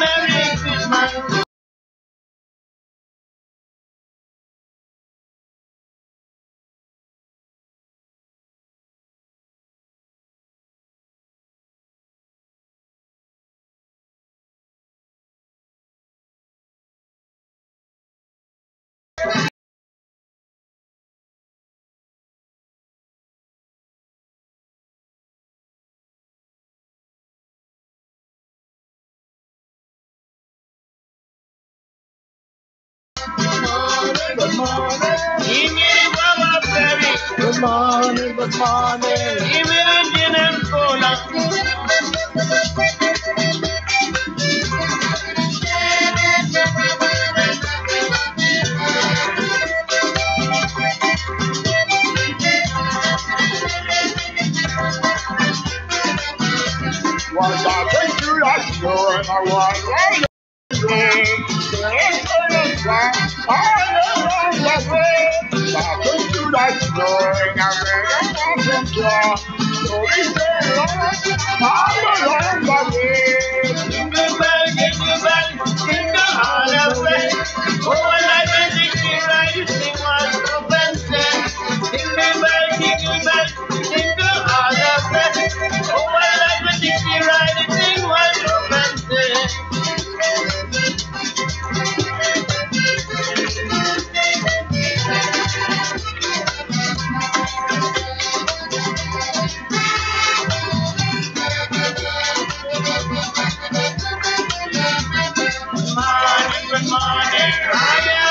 Merry Christmas. Good morning. Good morning, good morning. Even and cola. What I think you like doing, I want Good morning.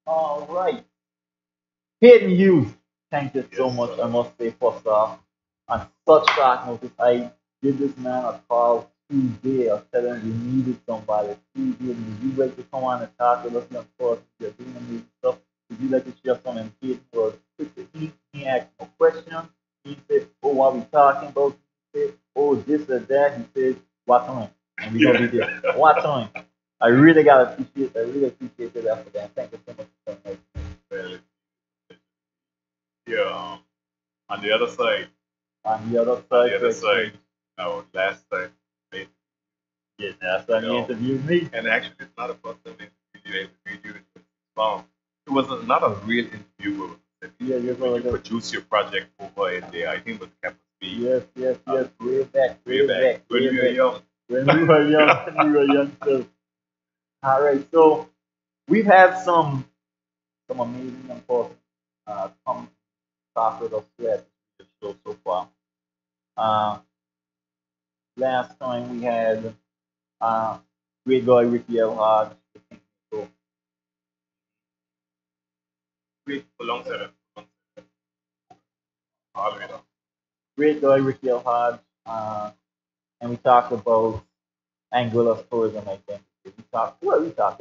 All right. Hayden Hughes, thank you so much, I must say, first off. On such short notice, I did this man a call Tuesday. I was telling him we needed somebody. Tuesday, and you ready to come on and talk with us? Of course, you're doing amazing stuff. Would you like to share some? And Hayden was quick to eat. He asked no questions. He said, oh, what we talking about? He said, oh, this or that. He said, what time? And we're going to be there. What time? I really appreciate it after that. Thank you so much for coming. Well, yeah, on the other side, On the other on side, the other side, last time, they, yeah, last time you interviewed me. and actually, it's not a first time they interviewed you. It was not a real interview. Yeah, you're When you like produce your project over in there, I think it was Campus B. yes, way back, Way back. When we were young. When we were young, when we were young too. All right, so we've had some amazing young folks come talk with us at the show so far. Uh, last time we had uh, great guy Ricky L. Hodge, so Wait, alongside it. All the way down. great guy Ricky L. Hodge, and we talked about Angular tourism identity. We talked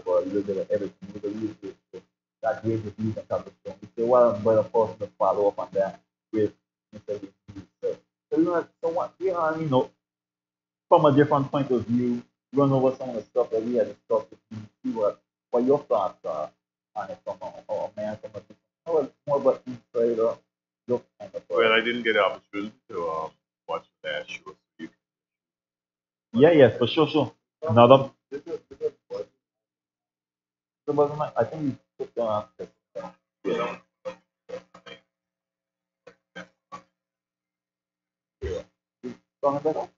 about a little bit of everything. It was a really good show. Got great reviews and coverage. So we said, well, but of course, to follow up on that with Mr. Reviews. So we want so what from a different point of view, run over some of the stuff that we had discussed with you, see what your thoughts are on it from a man from a different more about insider look kind of Well, I didn't get the opportunity to watch that show. So you yeah, for sure. Another I think we put yeah. Song about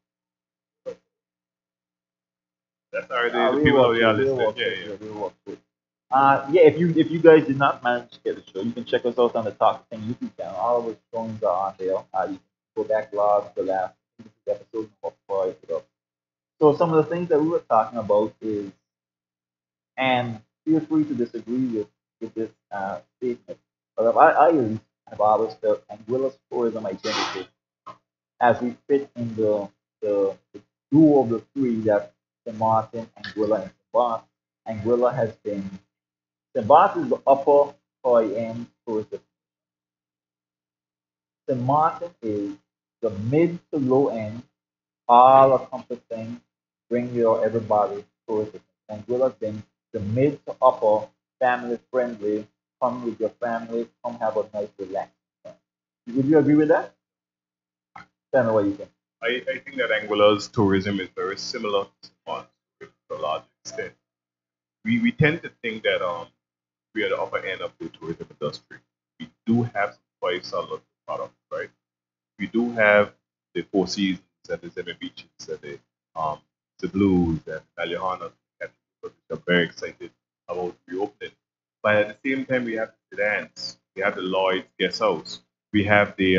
that's already the people that are listening. Yeah. Yeah, if you guys did not manage to get the show, you can check us out on the TalkDahTing YouTube channel. All of our showings are on there. You can go back log the last episode and follow it up. So some of the things that we were talking about is, and feel free to disagree with this statement, but I at least have always felt Anguilla's tourism identity as we fit in the duo of the three that St. Martin, Anguilla, and St. Barth. Anguilla has been St. Barth is the upper high end tourist. St. Martin is the mid to low end, all encompassing, bring your everybody tourist. Anguilla has been the mid to upper, family friendly, come with your family, come have a nice relaxing time. Would you agree with that? Tell me what you think. I think that Anguilla's tourism is very similar to Samoa's to a large extent. We tend to think that we are the upper end of the tourism industry. We do have some quite solid products, right? We do have the Four Seasons and the Zeme Beaches and um the Blues and Alijonas, which are very excited about reopening. But at the same time, we have the sedans, we have the Lloyd's Guest House, we have the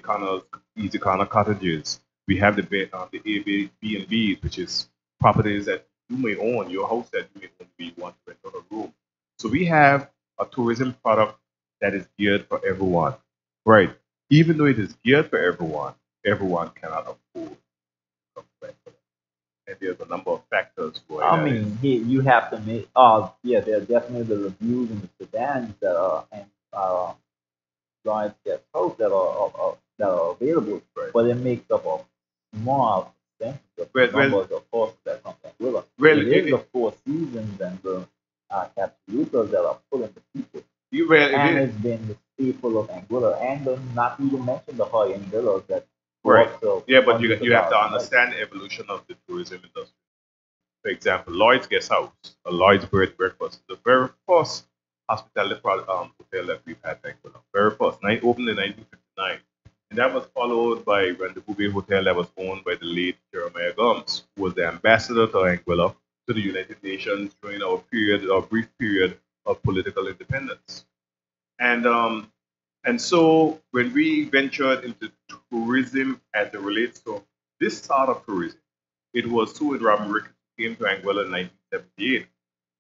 Connell Easy Connell cottages, we have the Airbnbs, which is properties that you may own, your house that you may own, we want to rent out a room. So we have a tourism product that is geared for everyone, right? Even though it is geared for everyone, everyone cannot afford to come to Vancouver. And there's a number of factors why I that is. mean, you have to make. Yeah, there are definitely the reviews and the sedans that are and Lions get hosts that are available, Right. but it makes up a small percentage of the Well, numbers of horses that come from Anguilla. well, It is the Four Seasons and the Capsulitas that are pulling the people, it and is it's been the staple of Anguilla, and not even mention the high-end villas that right. also Yeah, but hundreds of you have to dollars a night. understand the evolution of the tourism industry. For example, Lloyd's Guest House, a Lloyd's Bread and Breakfast, the very first hotel that we've had in Anguilla. Very first, opened in 1959. And that was followed by Rendezvous Bay Hotel that was owned by the late Jeremiah Gums, who was the ambassador to Anguilla to the United Nations during our brief period of political independence. And so when we ventured into tourism as it relates to this sort of tourism, it was Sue and Robin Ricketts who came to Anguilla in 1978,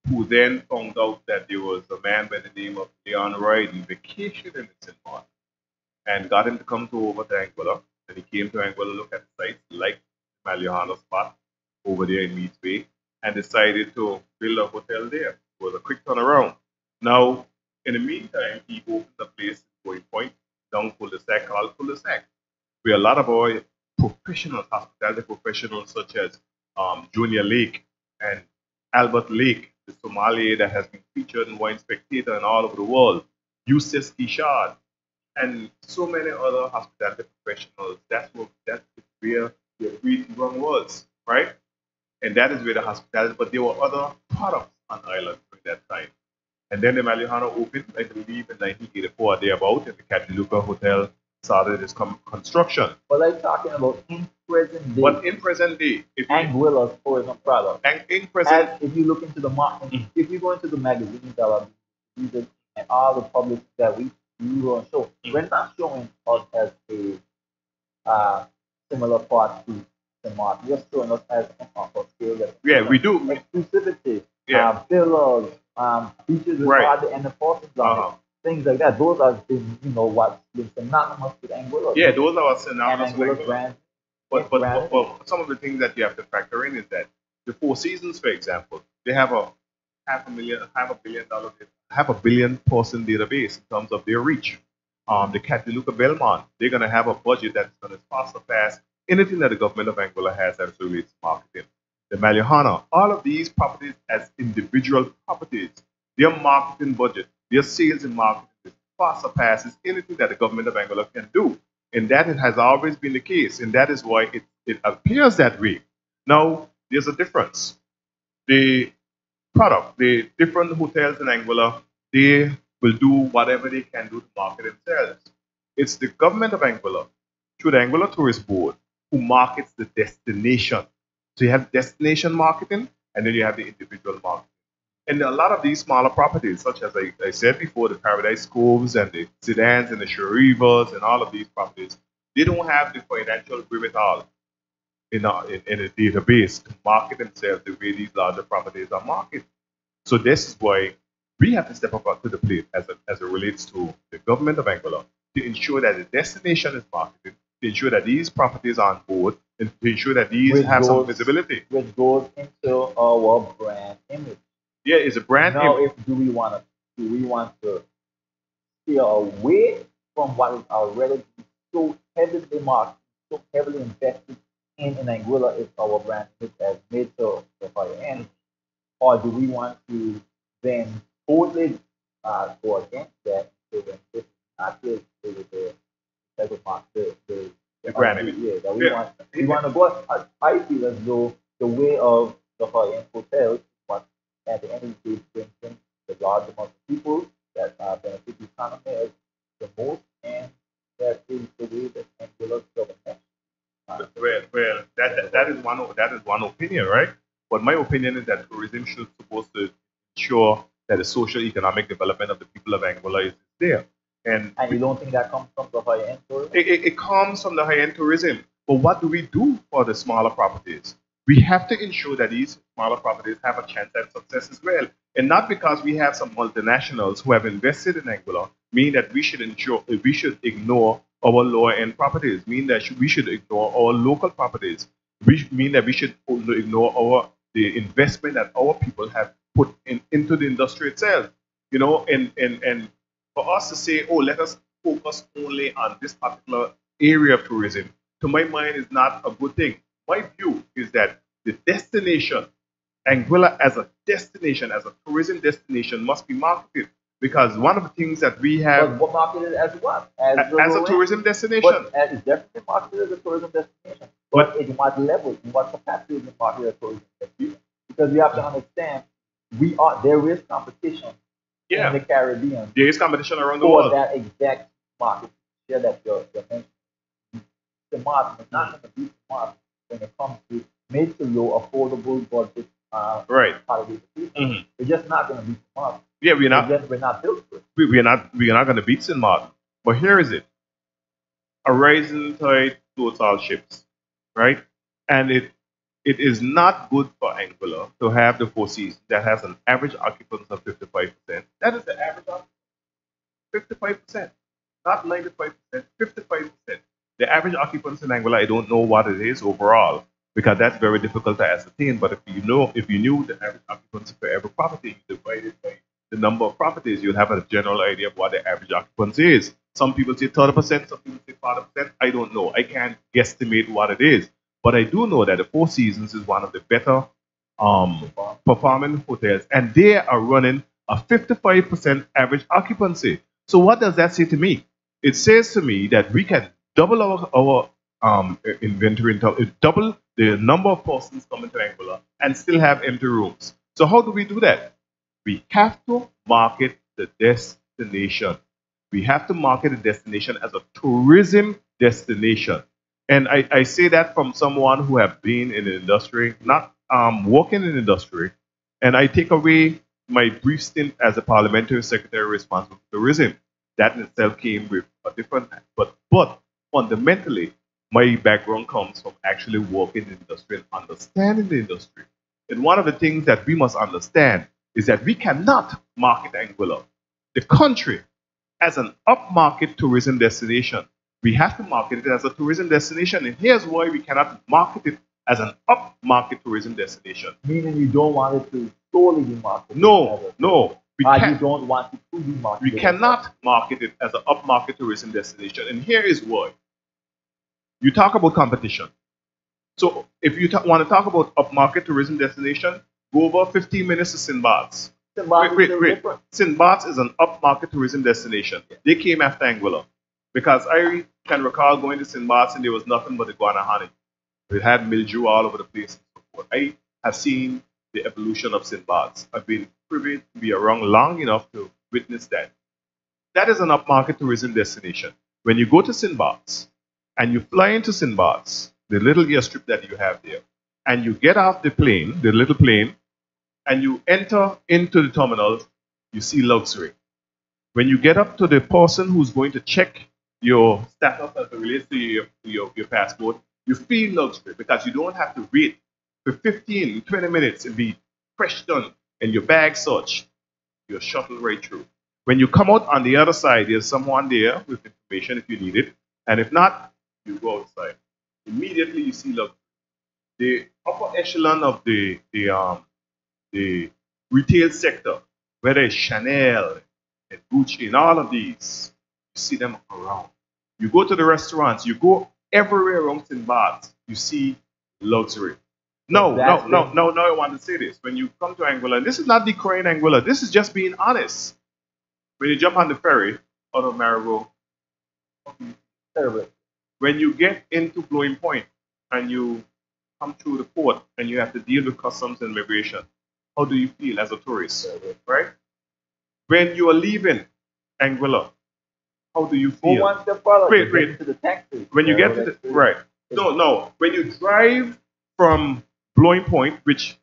who then found out that there was a man by the name of Leon Ryden vacationing in St. Martin and got him to come to over to Anguilla. And he came to Anguilla, look at the sites, like Maliahana spot over there in Meads Bay, and decided to build a hotel there. It was a quick turnaround. Now, in the meantime, he opened a place in Going Point, down cul-de-sac called Cul-de-sac, where a lot of our professionals, hospitality professionals such as Junior Lake and Albert Lake, the Somali that has been featured in Wine Spectator and all over the world, Eustace Kishad, and so many other hospitality professionals. That's where the breeding ground was, right? And that is where the hospitality. But there were other products on the island during that time. And then the Malihano opened, I believe, in 1984 or thereabout, and the Catuluca Hotel started its construction. But I'm talking about in present day, But in present day, if you, Anguilla's tourism product. and in present, As if you look into the market, if you go into the magazines that are used and all the publics that we will show, we're not showing us as a similar part to the market. We're showing us as an upper scale. yeah, we do, Exclusivity, yeah, villas, beaches with right, hard and the forces on uh-huh. it. Things like that. Those have been, what's been synonymous with Anguilla. Yeah, those are And synonymous with Anguilla Anguilla. brand. But some of the things that you have to factor in is that the Four Seasons, for example, they have a half a billion person database in terms of their reach. The Catuluca Belmont, they're going to have a budget that's going to surpass anything that the government of Angola has as it relates to marketing. The Malihana, all of these properties as individual properties, their marketing budget, their sales and marketing far surpasses anything that the government of Angola can do. And that it has always been the case, and that is why it appears that way. Now, there's a difference. The the different hotels in Angola, they will do whatever they can do to market themselves. It's the government of Angola, through the Angola Tourist Board, who markets the destination. So you have destination marketing, and then you have the individual marketing. And a lot of these smaller properties, such as I said before, the Paradise Coves and the Sedans and the Sharivas and all of these properties, they don't have the financial wherewithal in a database to market themselves the way these larger properties are marketed. So this is why we have to step up to the plate as it relates to the government of Angola to ensure that the destination is marketed, to ensure that these properties are on board, and to ensure that these Which have some goes- visibility. which goes into our brand image. Yeah, it's a brand Now, image. if do we want to steer away from what is already so heavily marked, so heavily invested in Anguilla is our brand image as mid to higher end, or do we want to then totally go against that? So then this is not the type of market, The granite. yeah, that Yeah. we want to go. I feel as though the way of the high-end hotels, what at the end of the day brings in the large amount of people that benefit the economy as the most, and that is the way that Angular government. That is one opinion, right? But my opinion is that tourism should supposed to ensure that the social economic development of the people of Angola is there. And you don't think that comes from the high-end tourism? It comes from the high-end tourism. But what do we do for the smaller properties? We have to ensure that these smaller properties have a chance at success as well. And not because we have some multinationals who have invested in Angola, mean that we should ignore our lower end properties, mean that we should ignore our local properties. We mean that we should also ignore the investment that our people have put into the industry itself. You know, and for us to say, oh, let us focus only on this particular area of tourism, to my mind, is not a good thing. My view is that the destination, Anguilla as a destination, as a tourism destination, must be marketed. Because one of the things that we have. But what marketed as what? As a tourism destination. But it's definitely marketed as a tourism destination. But in what level, in what capacity is it marketed as a tourism destination? Because we have to understand, there is competition in the Caribbean. There is competition around the world. For that exact market share that you're mentioning. The market is not going to be smart when it comes to make to your affordable budget right. holiday season. It's just not going to be smart. Yeah, we're not built for it. We're not going to beat St. Martin. But here is it. A rising tide floats all ships, right? And it is not good for Anguilla to have the Four Seasons that has an average occupants of 55%. That is the average occupants. 55%. Not 95%, 55%. The average occupants in Anguilla, I don't know what it is overall, because that's very difficult to ascertain. But if you knew the average occupancy for every property, you divide it by the number of properties, you'll have a general idea of what the average occupancy is. Some people say 30%, some people say 40%. I don't know. I can't guesstimate what it is. But I do know that the Four Seasons is one of the better performing hotels, and they are running a 55% average occupancy. So what does that say to me? It says to me that we can double our inventory, double the number of persons coming to Anguilla, and still have empty rooms. So how do we do that? We have to market the destination. We have to market the destination as a tourism destination. And I say that from someone who have been in the industry, not working in the industry. And I take away my brief stint as a parliamentary secretary responsible for tourism. That in itself came with a different, but fundamentally, my background comes from actually working in the industry and understanding the industry. And one of the things that we must understand is that we cannot market Anguilla, the country, as an upmarket tourism destination. We have to market it as a tourism destination, and here's why we cannot market it as an upmarket tourism destination. Meaning you don't want it to solely be marketed? No. You don't want it to be marketed? We cannot market it as an upmarket tourism destination, and here is why. You talk about competition. So if you want to talk about upmarket tourism destination, go over 15 minutes to St. Bart's. Wait. St. Bart's is an upmarket tourism destination. They came after Anguilla. Because I can recall going to St. Bart's and there was nothing but iguana honey. It had mildew all over the place and so forth. I have seen the evolution of St. Bart's. I've been privileged to be around long enough to witness that. That is an upmarket tourism destination. When you go to St. Bart's and you fly into St. Bart's, the little airstrip that you have there, and you get off the plane, the little plane, and you enter into the terminal, you see luxury. When you get up to the person who's going to check your status as it relates to your passport, you feel luxury because you don't have to wait for 15, 20 minutes and be fresh done and your bag searched. You're shuttled right through. When you come out on the other side, there's someone there with information if you need it. And if not, you go outside. Immediately you see luxury. The upper echelon of the retail sector, whether it's Chanel and Gucci and all of these, you see them around. You go to the restaurants, you go everywhere around St. Bart's, you see luxury. No, that's no, no, when- no, no. I want to say this. When you come to Anguilla, and this is not decrying Anguilla. This is just being honest. When you jump on the ferry out of Marigot, Terrible. when you get into Blowing Point and you come through the port and you have to deal with customs and immigration, how do you feel as a tourist, right? When you are leaving Anguilla, how do you Go feel? one step further. Wait, you get wait. into the taxi. When you get to the right, no. When you drive from Blowing Point, which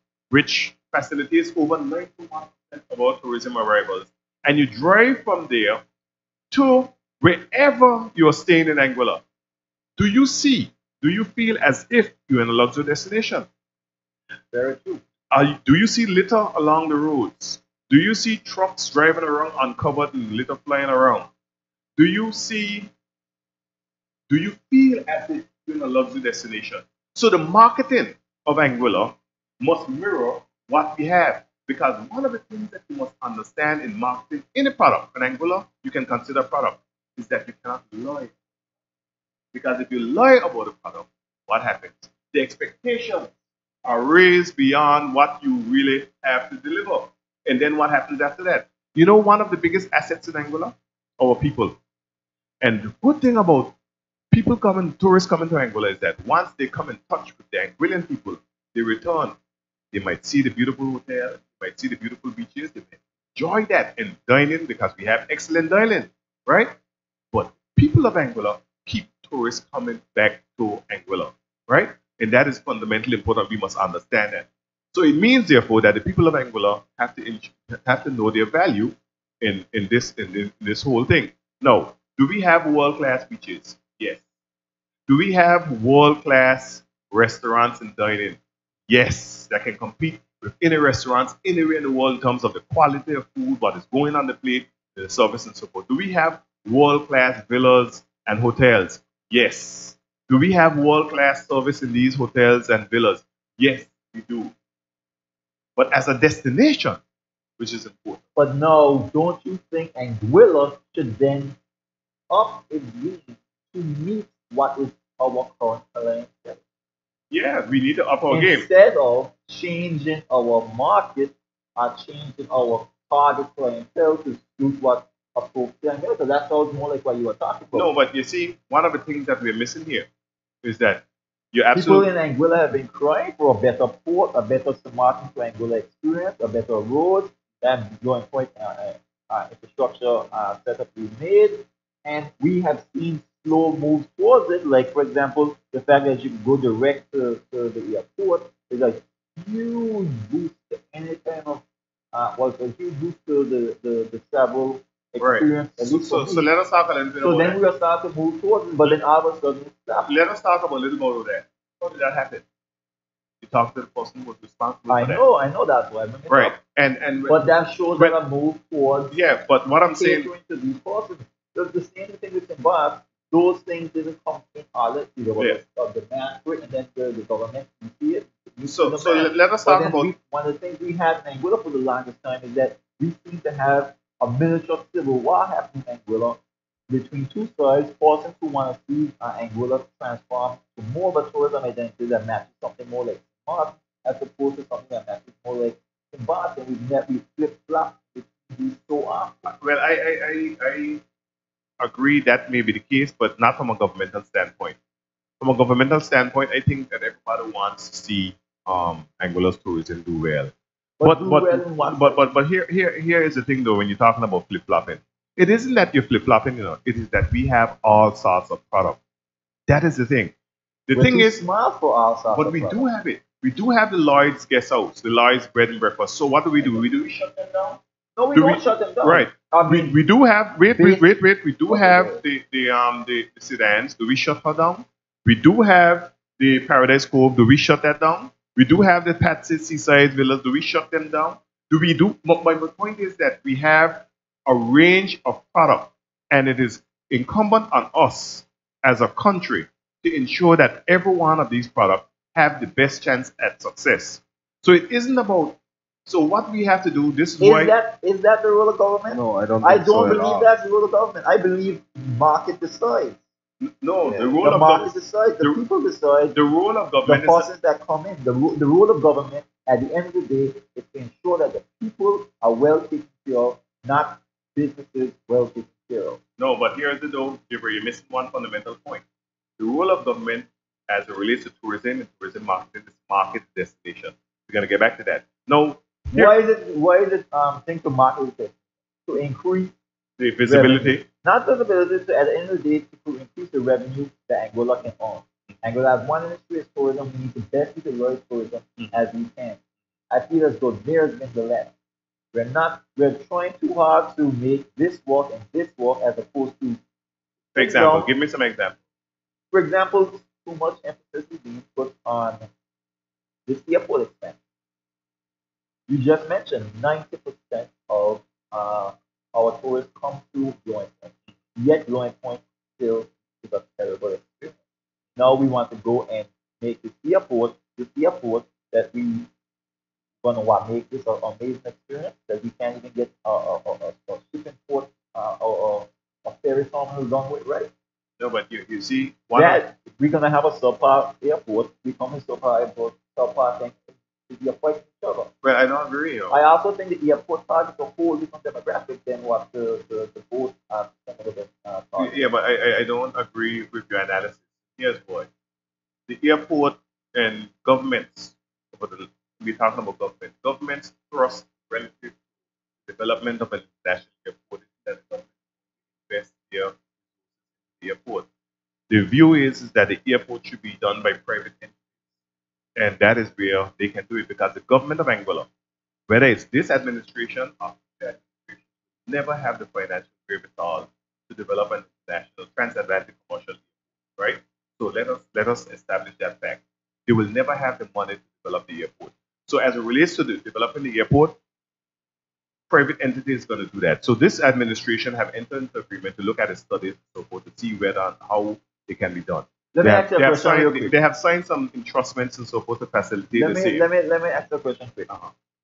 facilitates over 91% of our tourism arrivals, and you drive from there to wherever you are staying in Anguilla, do you feel as if you're in a luxury destination? Very true. Do you see litter along the roads? Do you see trucks driving around uncovered and litter flying around? Do you feel as if you're in a luxury destination? So the marketing of Anguilla must mirror what we have. Because one of the things that you must understand in marketing any product, an Anguilla you can consider product, is that you cannot lie. Because if you lie about the product, what happens? The expectations are raised beyond what you really have to deliver. And then what happens after that? You know, one of the biggest assets in Anguilla? Our people. And the good thing about tourists coming to Anguilla is that once they come in touch with the Anguillan people, they return. They might see the beautiful hotel, they might see the beautiful beaches, they might enjoy that and dine in because we have excellent dining, right? But people of Anguilla keep tourists coming back to Anguilla, right? And that is fundamentally important. We must understand that. So it means, therefore, that the people of Anguilla have to know their value in this whole thing. Now, do we have world-class beaches? Yes. Do we have world-class restaurants and dining? Yes, that can compete with any restaurants anywhere in the world in terms of the quality of food, what is going on the plate, the service and so forth. Do we have world-class villas and hotels? Yes. Do we have world-class service in these hotels and villas? Yes, we do. But as a destination, which is important. But no, don't you think Anguilla should then up its game to meet what is our current clientele? Yeah, we need to up our game. Instead of changing our market or changing our target clientele to suit what appropriate Anguilla. So that sounds more like what you were talking about. No, but you see, one of the things that we're missing here is that you're People absolutely in Anguilla have been crying for a better port, a better Martin to Anguilla experience, a better road, and going point infrastructure setup we made. And we have seen slow moves towards it. Like, for example, the fact that you can go direct to the airport is a huge boost to any kind of, a huge boost to the travel experience. right. At least for So me. let us talk a little bit So about then that. we are starting to move towards it, but then all of a sudden it stopped. Let us talk about a little bit of that. How did that happen? You talk to the person who was responsible I for that. I know that's why. Right. And But that shows when- that a move towards yeah, but what I'm saying, catering to these persons. The same thing with Zimbabwe, those things didn't come in all it. There was a demand for it, and then the government can see it. so let us talk about One of the things we had in Anguilla for the longest time is that we seem to have a miniature civil war happening in Anguilla between two sides, persons who want to see Anguilla transform to more of a tourism identity that matches something more like Zimbabwe, as opposed to something that matches more like Zimbabwe. And we flip-flop these so often. well, I agree that may be the case, but not from a governmental standpoint. From a governmental standpoint, I think that everybody wants to see Anguilla's tourism do well. But here is the thing though, when you're talking about flip flopping, it isn't that you're flip flopping, it is that we have all sorts of product. That is the thing. We're thing too is, smart for our sorts but of we product. do have it. We do have the Lloyd's guest house, the Lloyd's bread and breakfast. So what do? We shut them down? No, we Do don't we- shut them down. Right. I mean, We do have wait. We do Okay. have the sedans. Do we shut her down? We do have the Paradise Cove. Do we shut that down? We do have the Patsy Seaside Villas. Do we shut them down? My point is that we have a range of product, and it is incumbent on us as a country to ensure that every one of these products have the best chance at success. So it isn't about. So what we have to do. This is why. is that the role of government? No, I don't. I Think so don't at believe all. that's the role of government. I believe market decides. No, the role The of market decides, the the, people decide, the role of the government is forces that come in. The role of government at the end of the day is to ensure that the people are well taken care of, not businesses well taken care of. no, but here's the though, Gibber, you're missing one fundamental point. The role of government as it relates to tourism and tourism marketing is market destination. We're gonna get back to that. No, here, Why is it thing to market it to increase the revenue? visibility. Not visibility, to, at the end of the day, to increase the revenue that Angola can earn. Angola has one industry is tourism. We need to best utilize tourism as we can. I feel as though there has been the less. We're trying too hard to make this work and this work as opposed to, For example, give me some examples. for example, too much emphasis is being put on this airport expense. You just mentioned 90% of our tourists come to Joint Point, yet Joint Point still is a terrible experience. Now we want to go and make this airport that we gonna what make this an amazing experience that we can't even get a shipping port or a ferry terminal done with, right? No, but you see, one of, That we're gonna have a subpar airport, becoming subpar airport, subpar thing to be a fight with each other. well, I don't agree. You know. I also think the airport targets a whole different demographic than what the boat some of the targets. Yeah, but I don't agree with your analysis. Here's why. The airport and governments, we're talking about government. Governments trust relative development of an international airport is that the government invest their resources in the airport. The view is that the airport should be done by private entities, and that is where they can do it because the government of Angola, whether it's this administration or that administration, never have the financial wherewithal to develop an international transatlantic commercial airport, right? So let us establish that fact. They will never have the money to develop the airport. So as it relates to the developing the airport, private entity is going to do that. So this administration have entered into agreement to look at a study and so forth to see whether and how it can be done. Let me ask you a question signed, real quick. they have signed some entrustments and so forth to facilitate the same. Let me ask you a question quick.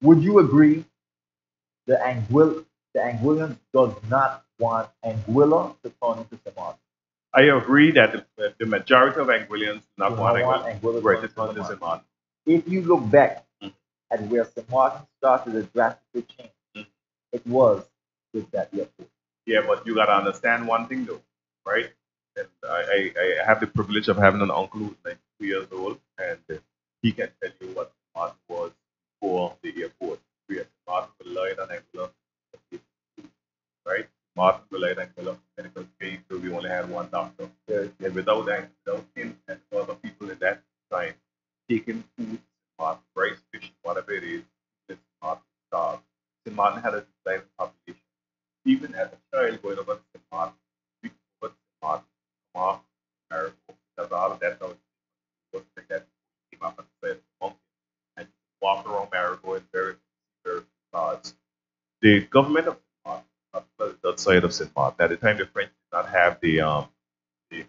Would you agree the Anguillan does not want Anguilla to turn into Somalia? I agree that the majority of Anguillians do not Do want not want Anguilla Anguilla to to turn turn into into Somalia. If you look back at where St. Martin started a drastic change, it was with that airport. Yeah, but you gotta understand one thing though, right? And I have the privilege of having an uncle who's like 2 years old, and he can tell you what Martin was before the airport. Where Martin relied on Anguilla, right? Martin relied on Anguilla for medical care, so we only had one doctor. And without him and other people in that time taking food, Martin, rice, fish, whatever it is, St. Martin starved. St. Martin had a declining population. Even as a child going over to St. Martin, we could go to St. Martin, come off, Marigold, because all of that was like that. Came up and said, monkey, and walk around Marigold and very large. The government of St. Martin, not the side of St. Martin, at the time the French did not have the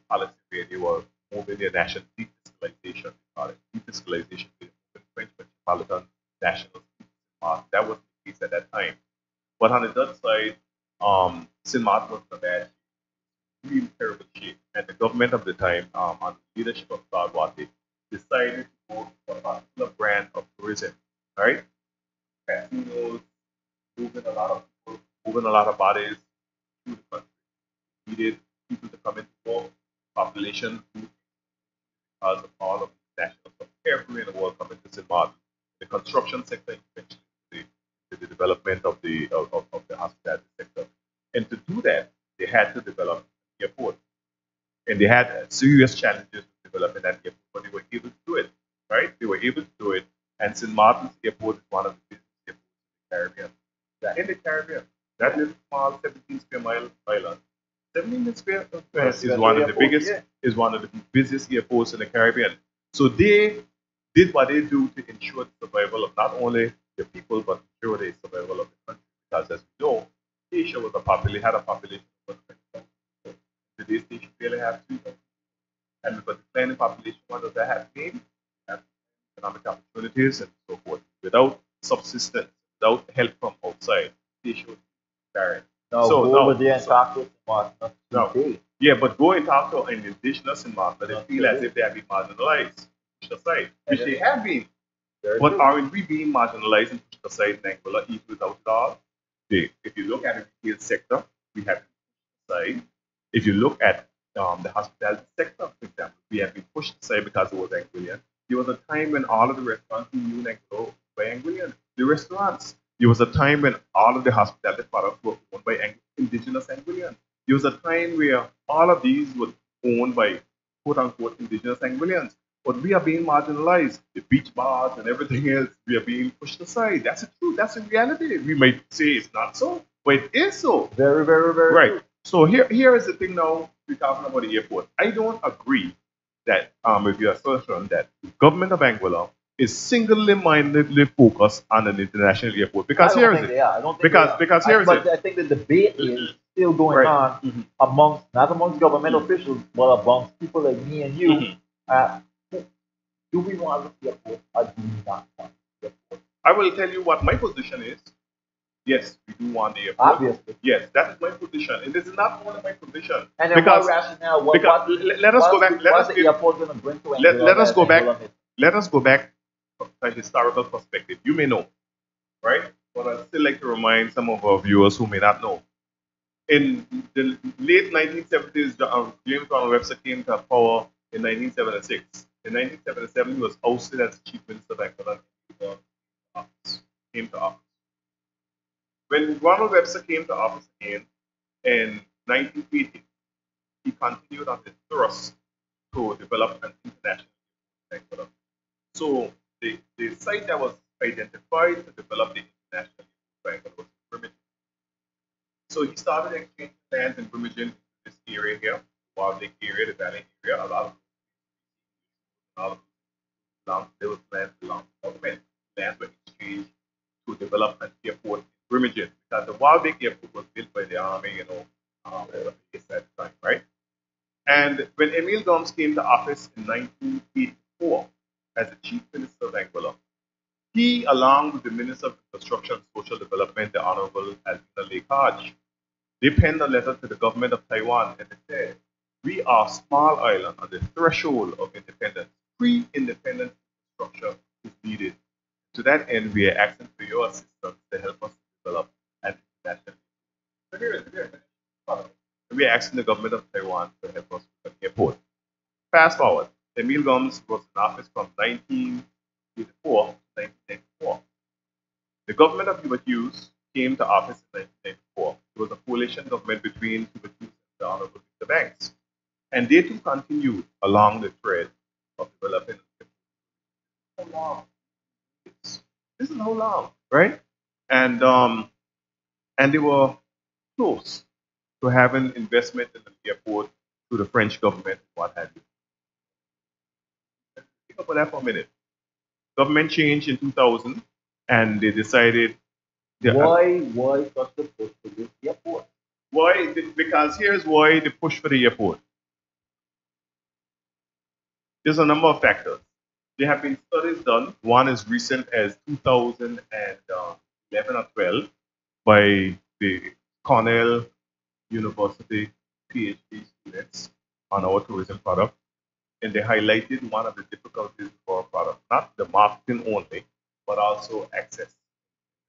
policy where they were moving their national defiscalization, defiscalization, they moving French metropolitan national that was the case at that time. But on the Dutch side, St. Martin was in a bad, really terrible shape. And the government of the time, on the leadership of Claude Watte, decided to go for a particular brand of tourism, right? Casinos, moving a lot of people, moving a lot of bodies through the country. Needed people to come into more population because of all of the nationals from everywhere in the world coming to St. Martin. The construction sector eventually the development of the hospitality sector. And to do that, they had to develop an airport. And they had serious challenges with developing that airport, but they were able to do it, right? They were able to do it. And St. Martin's Airport is one of the busiest airports in the Caribbean. In the Caribbean, that little small 17 square mile island, 17 square is one of the biggest, is one of the busiest airports in the Caribbean. So they did what they do to ensure the survival of not only the people, but ensure the survival of the country. Because as we know, Asia was had a population of 20,000 people. Today, Asia barely have 3,000. And with a declining population, what does that have mean? Have economic opportunities and so forth. Without subsistence, without help from outside, Asia would be barren. Now So go over there and talk with Martin. now, Yeah, but go and talk to an indigenous in Malta, they feel as if they have been marginalized, pushed aside, which they have been. But aren't we being marginalized and pushed aside in Angola even without it all? If you look at the retail sector, we have been pushed aside. If you look at the hospitality sector, for example, we have been pushed aside because it was Angolan. There was a time when all of the restaurants in New Angola were Angolan. The restaurants. There was a time when all of the hospitality products were owned by indigenous Angolians. There was a time where all of these were owned by quote unquote indigenous Angolians. But we are being marginalized. The beach bars and everything else, we are being pushed aside. That's the truth. That's the reality. We might say it's not so, but it is so. Very, very, very Right. true. So here is the thing now, we're talking about the airport. I don't agree that with your assertion that the government of Angola is single-mindedly focused on an international airport. Because I here don't is think it. they are. I don't think Because they are. because here is But it. I think the debate is still going Right. on amongst, not amongst government officials, but amongst people like me and you. Do we want the airport or do we not want the airport? I will tell you what my position is. Yes, we do want the airport. Obviously. Yes, that is my position. And this is not only my position. And then what rationale? Let us go back. What's the airport going to bring to Angola? Let us go back. Angola missed? Let us go back from a historical perspective. You may know, right? But I'd still like to remind some of our viewers who may not know. In the late 1970s, James Ronald Webster came to power in 1976. In 1977, he was ousted as chief minister of Angola. Came to office. When Ronald Webster came to office again in 1980, he continued on his thrust to develop an international Angola. So the site that was identified to develop the international Angola was Birmingham. So he started exchanging lands in Birmingham, this area here, Wild Lake area, the Valley area, a lot of land, there was land belonged to government. Lands were exchanged to develop an airport in Birmingham. Because the Wild Lake Airport was built by the army, at the time, right? And when Emil Gomes came to office in 1984 as the chief minister of Angola, he, along with the Minister of Infrastructure and Social Development, the Honorable Albina Lake Hodge, they penned a letter to the government of Taiwan and they said, we are a small island on the threshold of independence. Pre-independence infrastructure is needed. To that end, we are asking for your assistance to help us develop an international. We are asking the government of Taiwan to help us with an airport. Fast forward, Emil Gomes was in office from 1984 to 1994. The government of Hubert Hughes came to office in 1994. It was a coalition government between Hubert Hughes and the Honorable Victor Banks. And they too continued along the thread of developing. How long? This is how long, right? And they were close to having investment in the airport through the French government and what have you. Think about that for a minute. Government changed in 2000, and they decided. Why such a push for this airport? Why? Because here's why they push for the airport. There's a number of factors. There have been studies done. One as recent as 2011 or 12 by the Cornell University PhD students on our tourism product. And they highlighted one of the difficulties for our product, not the marketing only, but also access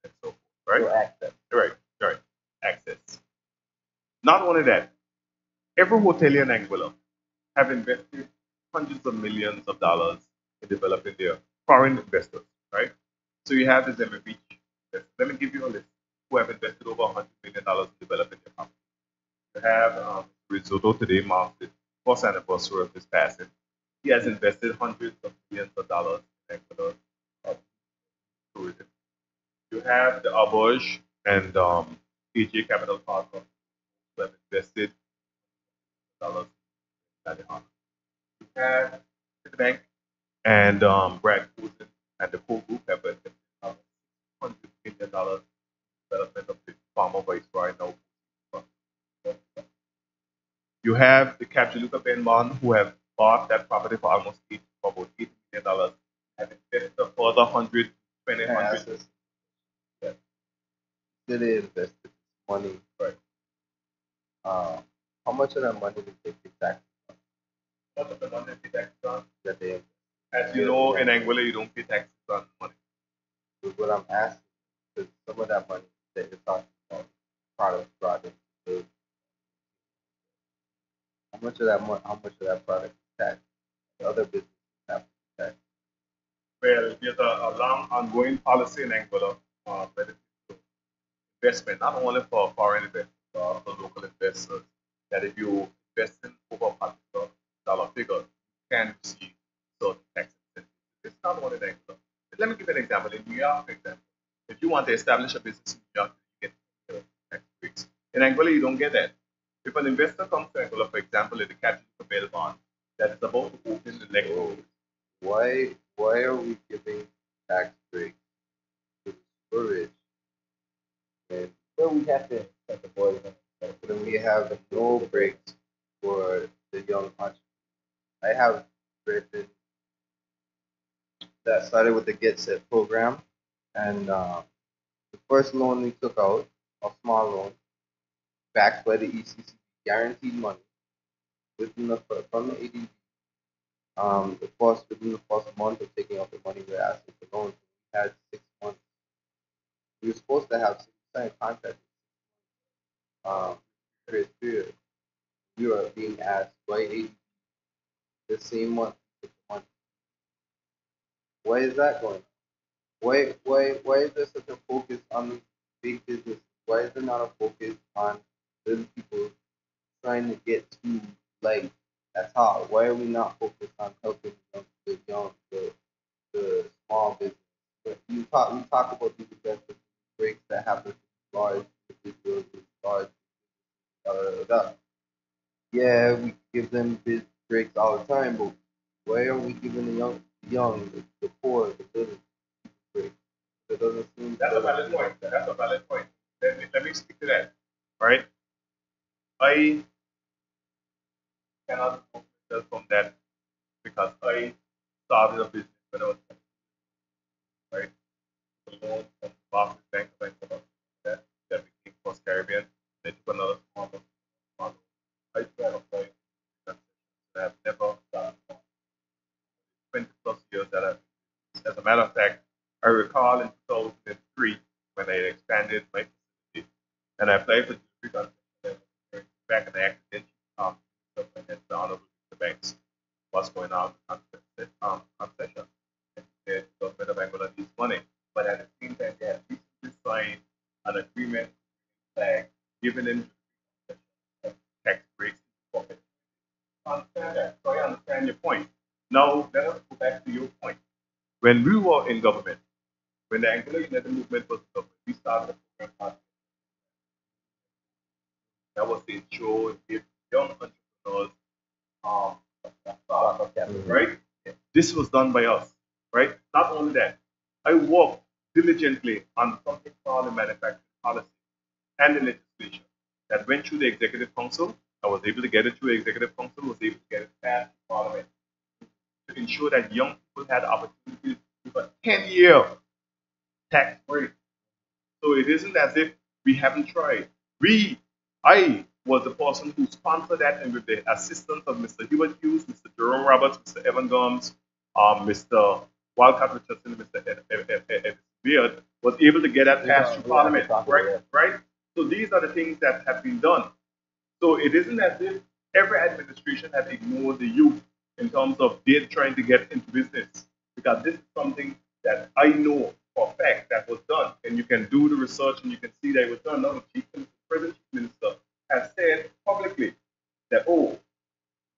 and so forth, right? For access. Right. Access. Not only that, every hotelier in Angola have invested hundreds of millions of dollars in developing their foreign investors, right? So you have the Zimmer Beach. Let me give you a list who have invested over $100 million in developing their company. You have Risotto today marks the first anniversary of his passing. He has invested hundreds of millions of dollars in Angola tourism. You have the Auberge and AJ Capital Partners who have invested dollars in Ladihana. You have Citibank and Brad Coulson and the Coal Group have invested $100 million in development of the former viceroy now. You have the Capjaluca Benmon who have bought that property for almost about $80 million, have invested a further 100, 200. Did they invested money Right. How much of that money did they pay tax? Most of the money they pay taxes on. That they As you know, in Angola, you don't pay taxes on money. is what I'm asking. Because some of that money that you're talking about, product project, how much of that money, how much of that product is taxed? The other businesses have to be taxed. Well, there's a long ongoing policy in Angola related to investment, not only for foreign investors, but also local investors, that if you invest in over a particular dollar figure, you can receive certain tax incentives. It's not only in Angola. But let me give you an example. In New York, for example, if you want to establish a business in New York, you get tax breaks. In Angola, you don't get that. If an investor comes to Angola, for example, in the capital bail bond that is about to open the next road, Why are we giving tax breaks to the super rich when Well, we have to set the boys in. when we have no breaks for the young entrepreneurs? I have brethren that started with the Get Set program, and the first loan we took out, a small loan, backed by the ECC, guaranteed money within the from the ADB. The first within the first month of taking out the money, we're asking for loans. We had 6 months. We were supposed to have 6% contract. Um, grace period. We were being asked by ADB the same month to take the money. Why is that going on? Why is there such a focus on big business? Why is there not a focus on little people trying to get to life at all? Why are we not focused on helping the small business? But we talk about these investment breaks that happen to large individuals, large da, da, da, da. Yeah, we give them breaks all the time, but why are we giving the young, the poor, the little breaks? It doesn't seem that's a valid point. That's a valid point. Let me speak to that. Right? I cannot remove myself from that because I started a business when I was 20, right? The loan from Barclays Bank of Angola that became First Caribbean. They took another small loan. I used to have applied for that. I have never done 20 plus years that I've. As a matter of fact, I recall in 2003 when I expanded my facility and I applied for delivery concession back in the accident and the honorable the banks what's going on with concession. And the government of Angola needs money. But at the same time, they have recently signed an agreement like giving in tax breaks for it. Understand that. So I understand your point. Now let us go back to your point. When we were in government, when the Angular United Movement was in government, we started a program that was to ensure if young entrepreneurs um, right? This was done by us, right? Not only that, I worked diligently on something called the manufacturing policy and the legislation that went through the executive council. I was able to get it through the executive council, was able to get it passed in parliament to ensure that young people had opportunities with a 10-year tax break. So it isn't as if we haven't tried. I was the person who sponsored that, and with the assistance of Mr. Hughes, Mr. Jerome Roberts, Mr. Evan Gomes, Mr. Wildcat Richardson, Mr. Beard, was able to get that passed through Parliament. Right? So these are the things that have been done. So it isn't as if every administration has ignored the youth in terms of they're trying to get into business, because this is something that I know for a fact that was done, and you can do the research and you can see that it was done. Now the present chief minister has said publicly that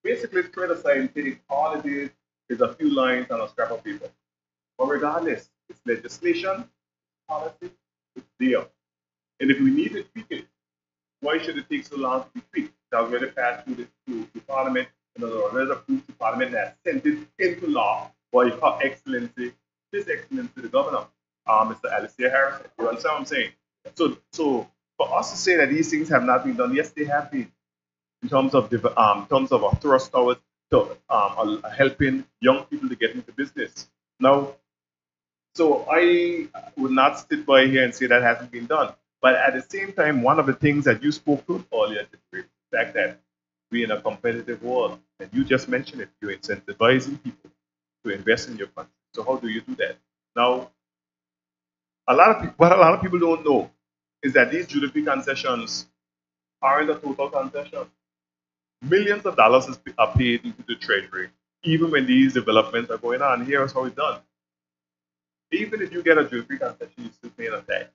basically trade scientific all it is a few lines on a scrap of paper. But regardless, it's legislation, policy, it's there. And if we need to tweak it, why should it take so long to be tweaked? It's already passed through the Parliament, and already approved to Parliament that sent it into law by Her Excellency, His Excellency the Governor, Mr. Alistair Harrison. You understand what I'm saying? So for us to say that these things have not been done, yes, they have been. In terms of a thrust towards helping young people to get into business. Now, so I would not sit by here and say that hasn't been done. But at the same time, one of the things that you spoke to earlier, the fact that we're in a competitive world. And you just mentioned it. You're incentivizing people to invest in your country. So how do you do that? Now, what a lot of people don't know is that these duty-free concessions aren't a total concession. Millions of dollars are paid into the treasury, even when these developments are going on. Here's how it's done. Even if you get a duty-free concession, you're still paying a tax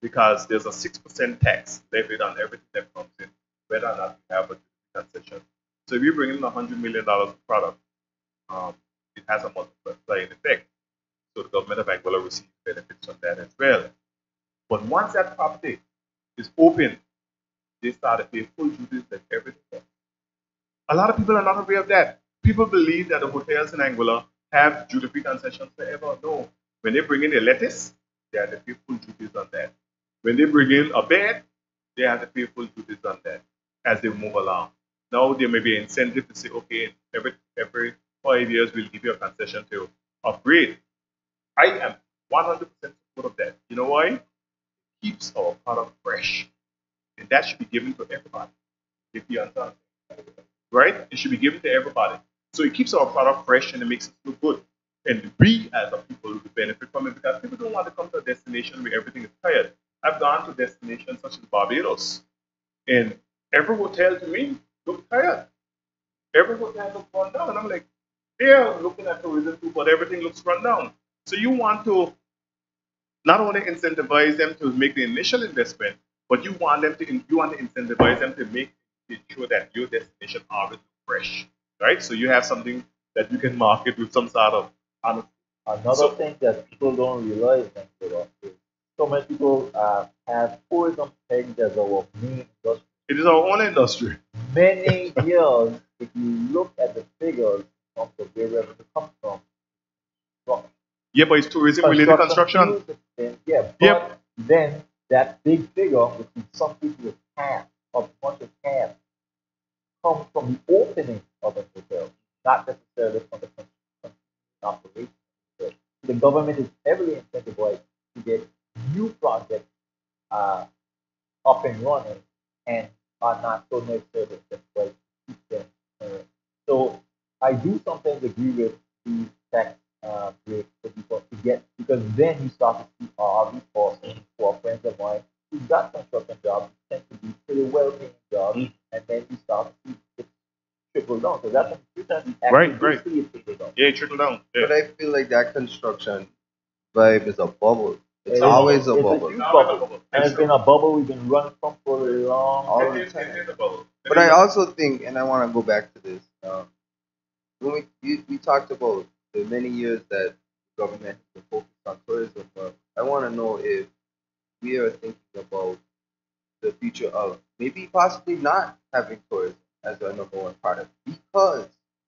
because there's a 6% tax levied on everything that comes in, whether or not you have a duty-free concession. So if you bring in $100 million of product, it has a multiplying effect. So the government of Angola receives benefits from that as well. But once that property is open, they start to pay full duties like everything else. A lot of people are not aware of that. People believe that the hotels in Angola have duty-free concessions forever. No. When they bring in a lettuce, they have to pay full duties on that. When they bring in a bed, they have to pay full duties on that as they move along. Now there may be an incentive to say, okay, every 5 years we'll give you a concession to upgrade. I am 100% support of that. You know why? It keeps our product fresh. And that should be given to everybody. If you understand. Right? It should be given to everybody. So it keeps our product fresh and it makes us look good. And we as a people will benefit from it because people don't want to come to a destination where everything is tired. I've gone to destinations such as Barbados. And every hotel to me looks tired. Every hotel looks run down. And I'm like, they're looking at tourism too, but everything looks run down. So you want to not only incentivize them to make the initial investment, but you want to incentivize them to ensure that your destination always looks fresh, right? So you have something that you can market with some sort of honesty. Another thing that people don't realize is so many people have tourism pegged as our main industry. It is our own industry. Many years, if you look at the figures of the where revenue comes from, yeah, but it's tourism-related construction. Yeah, but then that big figure, which in some people is half, of much as half, comes from the opening of a hotel, not necessarily from the operation. The government is heavily incentivized to get new projects up and running and are not so necessarily incentivized to keep them. So I do sometimes agree with these tax breaks for people to get, because then you start to see these costs for friends of mine who got construction jobs, tend to be pretty well paying jobs, and then you start to see it trickle down. So that's sometimes right. See it trickle down. Yeah, it trickle down. Yeah. But I feel like that construction vibe is a bubble. It's always a bubble. It's a huge bubble. And it's been a bubble we've been running from for a long time. But I also think, and I want to go back to this, when we talked about the many years that the government has been focused on tourism, but I want to know if we are thinking about the future of maybe possibly not having tourism as a number one product, because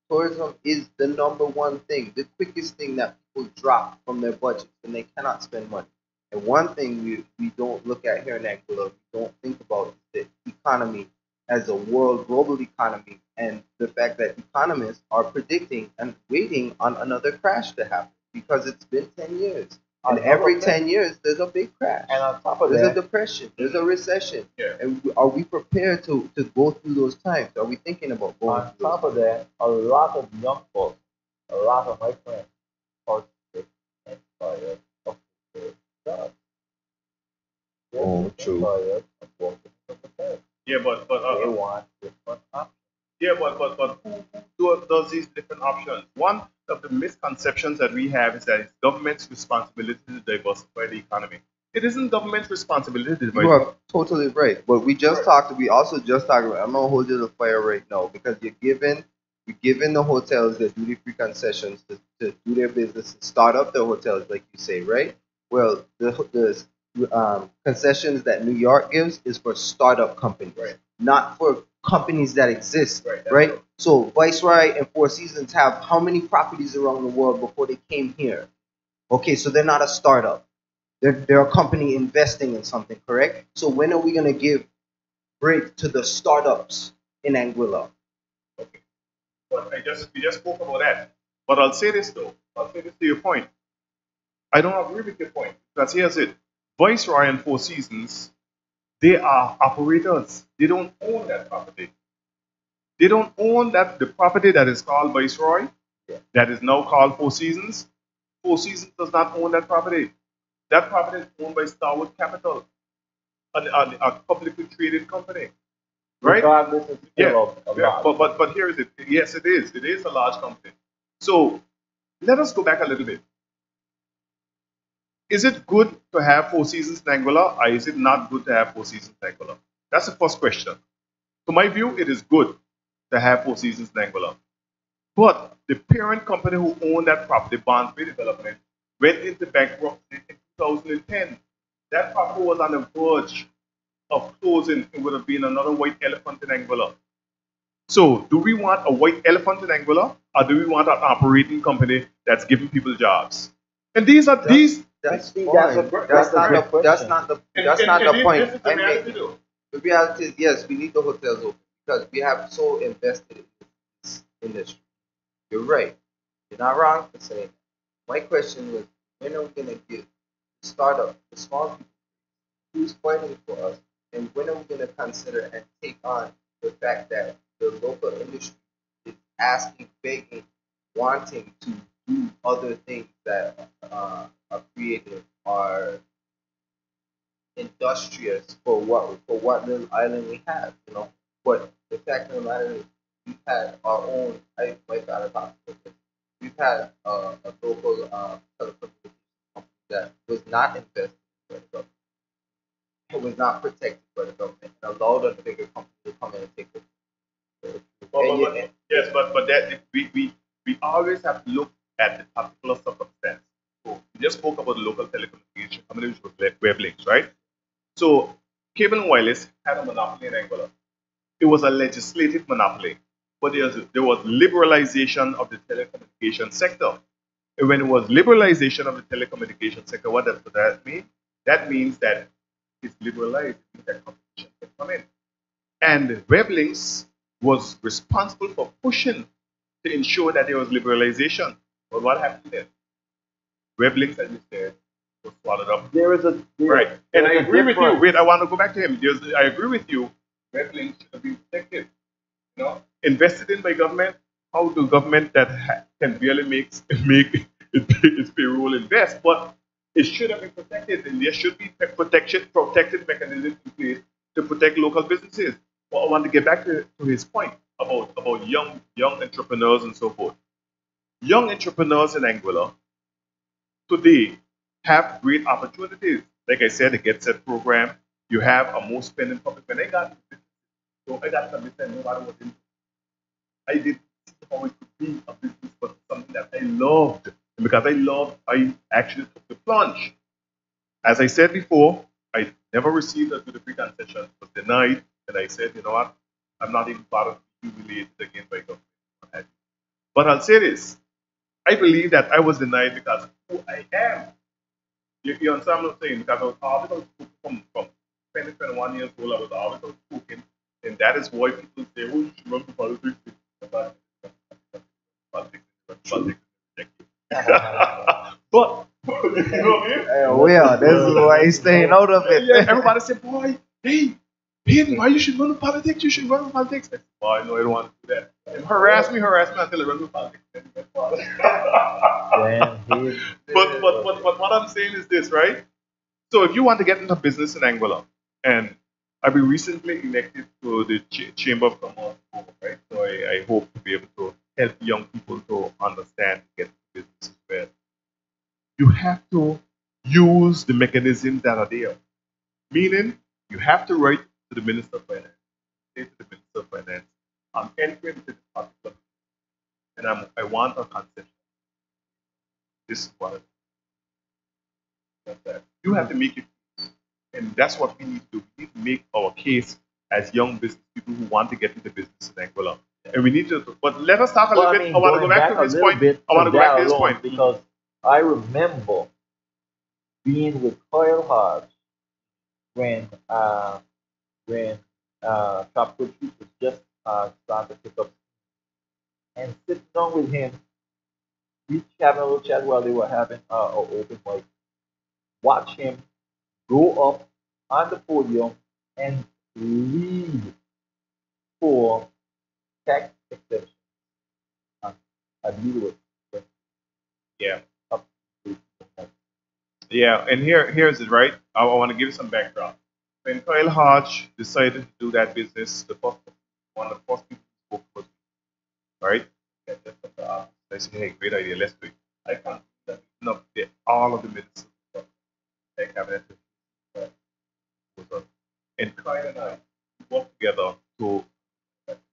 tourism is the number one thing, the quickest thing that people drop from their budgets when they cannot spend money. And one thing we don't look at here in Angola, we don't think about is the economy as a world global economy, and the fact that economists are predicting and waiting on another crash to happen because it's been 10 years. And every 10 years, there's a big crash. And on top of there's that, a depression. There's a recession. Yeah. And are we prepared to go through those times? Are we thinking about going on top of that, a lot of young folks, a lot of my friends are sick and tired of their jobs. Oh, true. Yeah, but they want different options. Yeah, but who does these different options? One of the misconceptions that we have is that it's government's responsibility to diversify the economy. It isn't government's responsibility to diversify. You are totally right. But we also just talked about, I'm going to hold you to the fire right now, because you're giving the hotels the duty-free concessions to do their business and start up their hotels, like you say, right? Well, the concessions that New York gives is for startup companies, right, not for companies that exist, right? Right? So Viceroy and Four Seasons have how many properties around the world before they came here? Okay, so they're not a startup. They're a company investing in something, correct? So when are we going to give break to the startups in Anguilla? Okay. But we just spoke about that. But I'll say this though. I'll say this to your point. I don't agree with your point. Because here's it. Viceroy and Four Seasons, they are operators. They don't own that property. They don't own the property that is called Viceroy, Yeah. that is now called Four Seasons. Four Seasons does not own that property. That property is owned by Starwood Capital, a publicly traded company, right? Regardless, it's Yeah, still a yeah. lot. But here is it. Yes, it is. It is a large company. So let us go back a little bit. Is it good to have Four Seasons in Anguilla, or is it not good to have Four Seasons in Anguilla? That's the first question. To my view, it is good to have Four Seasons in Anguilla. But the parent company who owned that property, Barnsby Development, went into bankruptcy in 2010. That property was on the verge of closing. It would have been another white elephant in Anguilla. So, do we want a white elephant in Anguilla, or do we want an operating company that's giving people jobs? And these are these. That's See, fine. that's a great That's question. not the And point this is the I'm reality making. though. The reality is, yes, we need the hotels open because we have so invested in this industry. You're right. You're not wrong for saying that. My question was, when are we going to get the startup, the small people, who's fighting for us, and when are we going to consider and take on the fact that the local industry is asking, begging, wanting to do other things that are creative, are industrious for what little island we have, you know. But the fact of the matter is, we've had our own. I my father talked about this. We've had a local telecommunications company that was not invested by the government. It was not protected by the government and allowed a bigger company to come in and take it. Yes, but that we always have to look at the particular circumstance. So we just spoke about the local telecommunication company, which was Weblinks, right? So cable and wireless had a monopoly in Angola. It was a legislative monopoly, but there was liberalization of the telecommunication sector. And when it was liberalization of the telecommunication sector, what does that mean? That means that it's liberalized, it means that competition can come in. And Weblinks was responsible for pushing to ensure that there was liberalization. But what happened then? Weblinks, as you said, was swallowed up. Right. And I agree with you. Wait, I want to go back to him. I agree with you. Weblinks should have been protected. You know, invested in by government. How do government that can barely make its payroll invest? But it should have been protected, and there should be protected mechanisms in place to protect local businesses. Well, I want to get back to his point about young entrepreneurs and so forth. Young entrepreneurs in Anguilla today have great opportunities. Like I said, the Get Set program. You have a most spending public. When I got so I got to understand nobody was in. I did see how it could be a business, but something that I loved. And because I loved, I actually took the plunge. As I said before, I never received a duty-free concession, was denied, and I said, you know what, I'm not even part of humiliated again by government. But I'll say this, I believe that I was denied because of who I am. You understand what I'm saying? Because I was always outspoken from 20, 21 years old, I was always outspoken, and that is why people say, oh, you should run for politics. Politics. But you know what I mean? Well, that's why he's staying out of it. Yeah, everybody said, boy, hey, Hayden, why you should run for politics? You should run for politics. I said, well, I know I don't want to do that. And harass me until I run for politics. But what I'm saying is this, right? So if you want to get into business in Angola, and I've been recently elected to the Chamber of Commerce, right? So I hope to be able to help young people to understand, get into business as well. You have to use the mechanisms that are there. Meaning, you have to write to the Minister of Finance, say to the Minister of Finance, I'm entering into this particular, and I want a concession. This is what you have to make it, and that's what we need to do. We need to make our case as young business people who want to get into business in Angola. And we need to, but let us talk a little bit. I want to go back to his point. I want to go back to his point. Because I remember being with Coil Hodge when Tropical Truth was just starting to pick up, and sitting down with him, we having a little chat while they were having an open mic. Watch him go up on the podium and lead for tax exemption are deal with Yeah. up to Yeah, and here's it, right? I want to give you some background. When Kyle Hodge decided to do that business, one of the first people who spoke was me, right? And I said, hey, great idea, let's do it. I can't do that. No, all of the ministers, the cabinet, was on. And Kyle and I worked together to,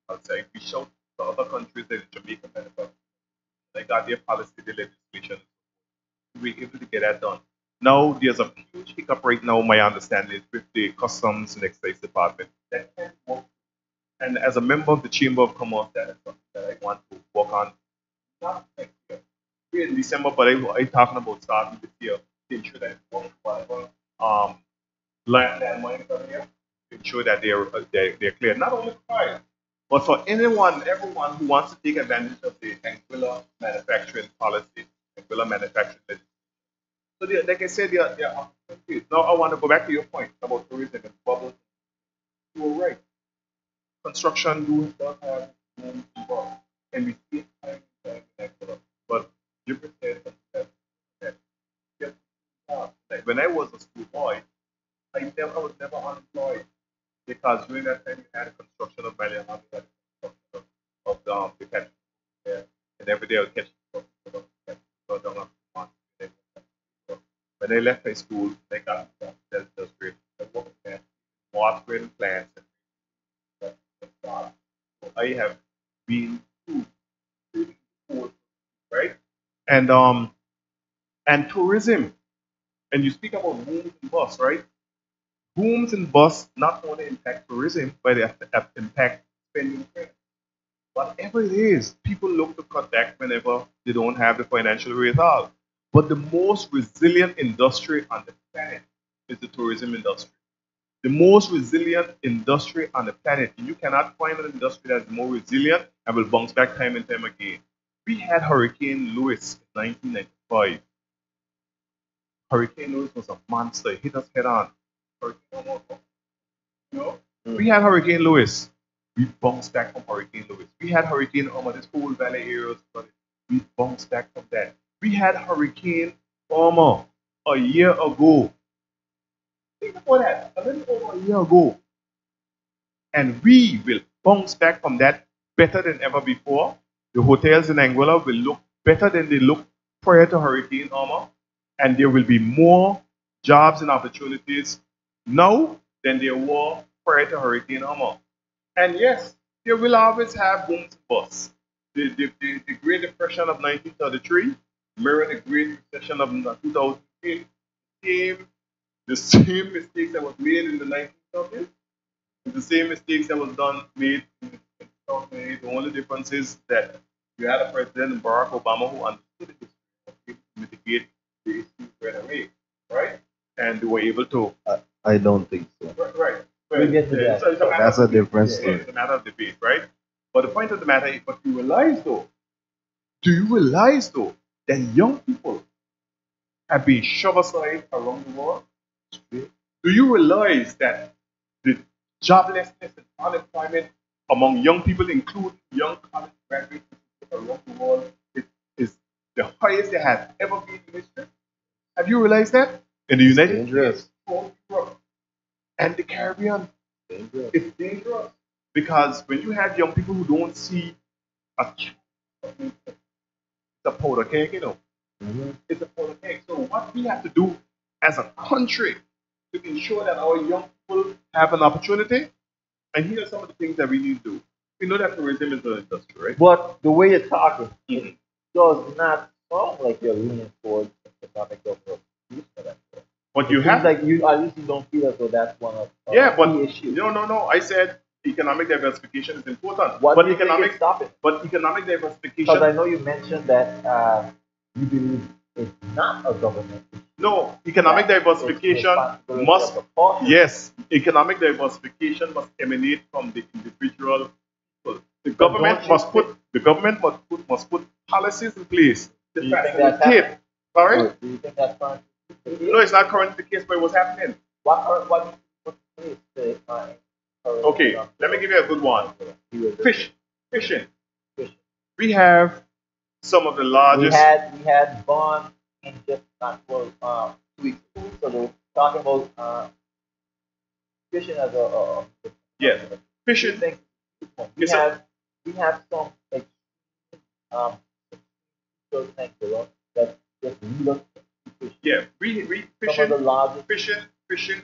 I'll say, we showed the other countries that Jamaica manufacturing. They got their policy, their legislation. We were able to get that done. Now there's a huge hiccup right now, my understanding is with the customs and excise department. That can't work. And as a member of the Chamber of Commerce, that is something that I want to work on. Not next year. We're in December, but I'm talking about starting this year to ensure that it works, whatever land mines are here, to ensure that they're clear. Not only for clients, but for everyone who wants to take advantage of the Anguilla manufacturing policy, Anguilla manufacturing legislation. So, like I said, there are opportunities. Now, I want to go back to your point about tourism and bubbles. You were right. Construction does have room to grow, and we see it time and time and time. But you said that like when I was a school boy, I was never unemployed because during that time we had a construction of Valley and we had a construction of the catch, and every day I would catch when I left high school, I got that industry. I worked in watering plants. So I have been through, right? And tourism. And you speak about booms and busts, right? Booms and busts not only impact tourism, but they impact spending trends. Whatever it is, people look to cut back whenever they don't have the financial wherewithal. But the most resilient industry on the planet is the tourism industry. The most resilient industry on the planet. You cannot find an industry that's more resilient and will bounce back time and time again. We had Hurricane Lewis in 1995. Hurricane Lewis was a monster. It hit us head on. We had Hurricane Lewis. We bounced back from Hurricane Lewis. We had Hurricane Irma. This whole valley area was flooded. We bounced back from that. We had Hurricane Irma a year ago. Think about that. A little over a year ago. And we will bounce back from that better than ever before. The hotels in Anguilla will look better than they looked prior to Hurricane Irma. And there will be more jobs and opportunities now than there were prior to Hurricane Irma. And yes, there will always have booms and busts. The Great Depression of 1933 mirrored the Great Recession of 2008. The same mistakes that was made in the 1930s, the same mistakes that was made in 2008. The only difference is that you had a president, Barack Obama, who understood the history to mitigate the issues right away, right? And they were able to. I don't think so. Right. We get to that. That's a different story. It's a matter of debate, right? But the point of the matter is, but you realize though, do you realize though that young people have been shoved aside around the world? Do you realize that the joblessness and unemployment among young people, including young college graduates around the world, is the highest they have ever been in history? Have you realized that? In the United States, Europe, and the Caribbean, it's dangerous. Because when you have young people who don't see it's a powder keg, you know. It's a powder keg. So what we have to do as a country to ensure that our young people have an opportunity, and here are some of the things that we need to do. We know that tourism is an industry, right? But the way you're talking, it does not sound like you're leaning towards economic development. But you It have seems like you at least you don't feel as though that's one of but key issues. no. I said economic diversification is important. What but do you think is stopping? But economic diversification. Because I know you mentioned that you believe it's not a government issue. No, economic diversification must economic diversification must emanate from the individual people. The government must put policies in place to facilitate. Sorry? Do you think that's fine? No, it's not currently the case, but it was happening. What Okay, let me give you a good one. Fishing. Fishing. We have some of the largest. We had Bond in just not well 2 weeks ago talking about fishing as Yes, a fishing. thing. We It's a, have we have some like things that just lead us to fish. yeah, we Some of the largest. fishing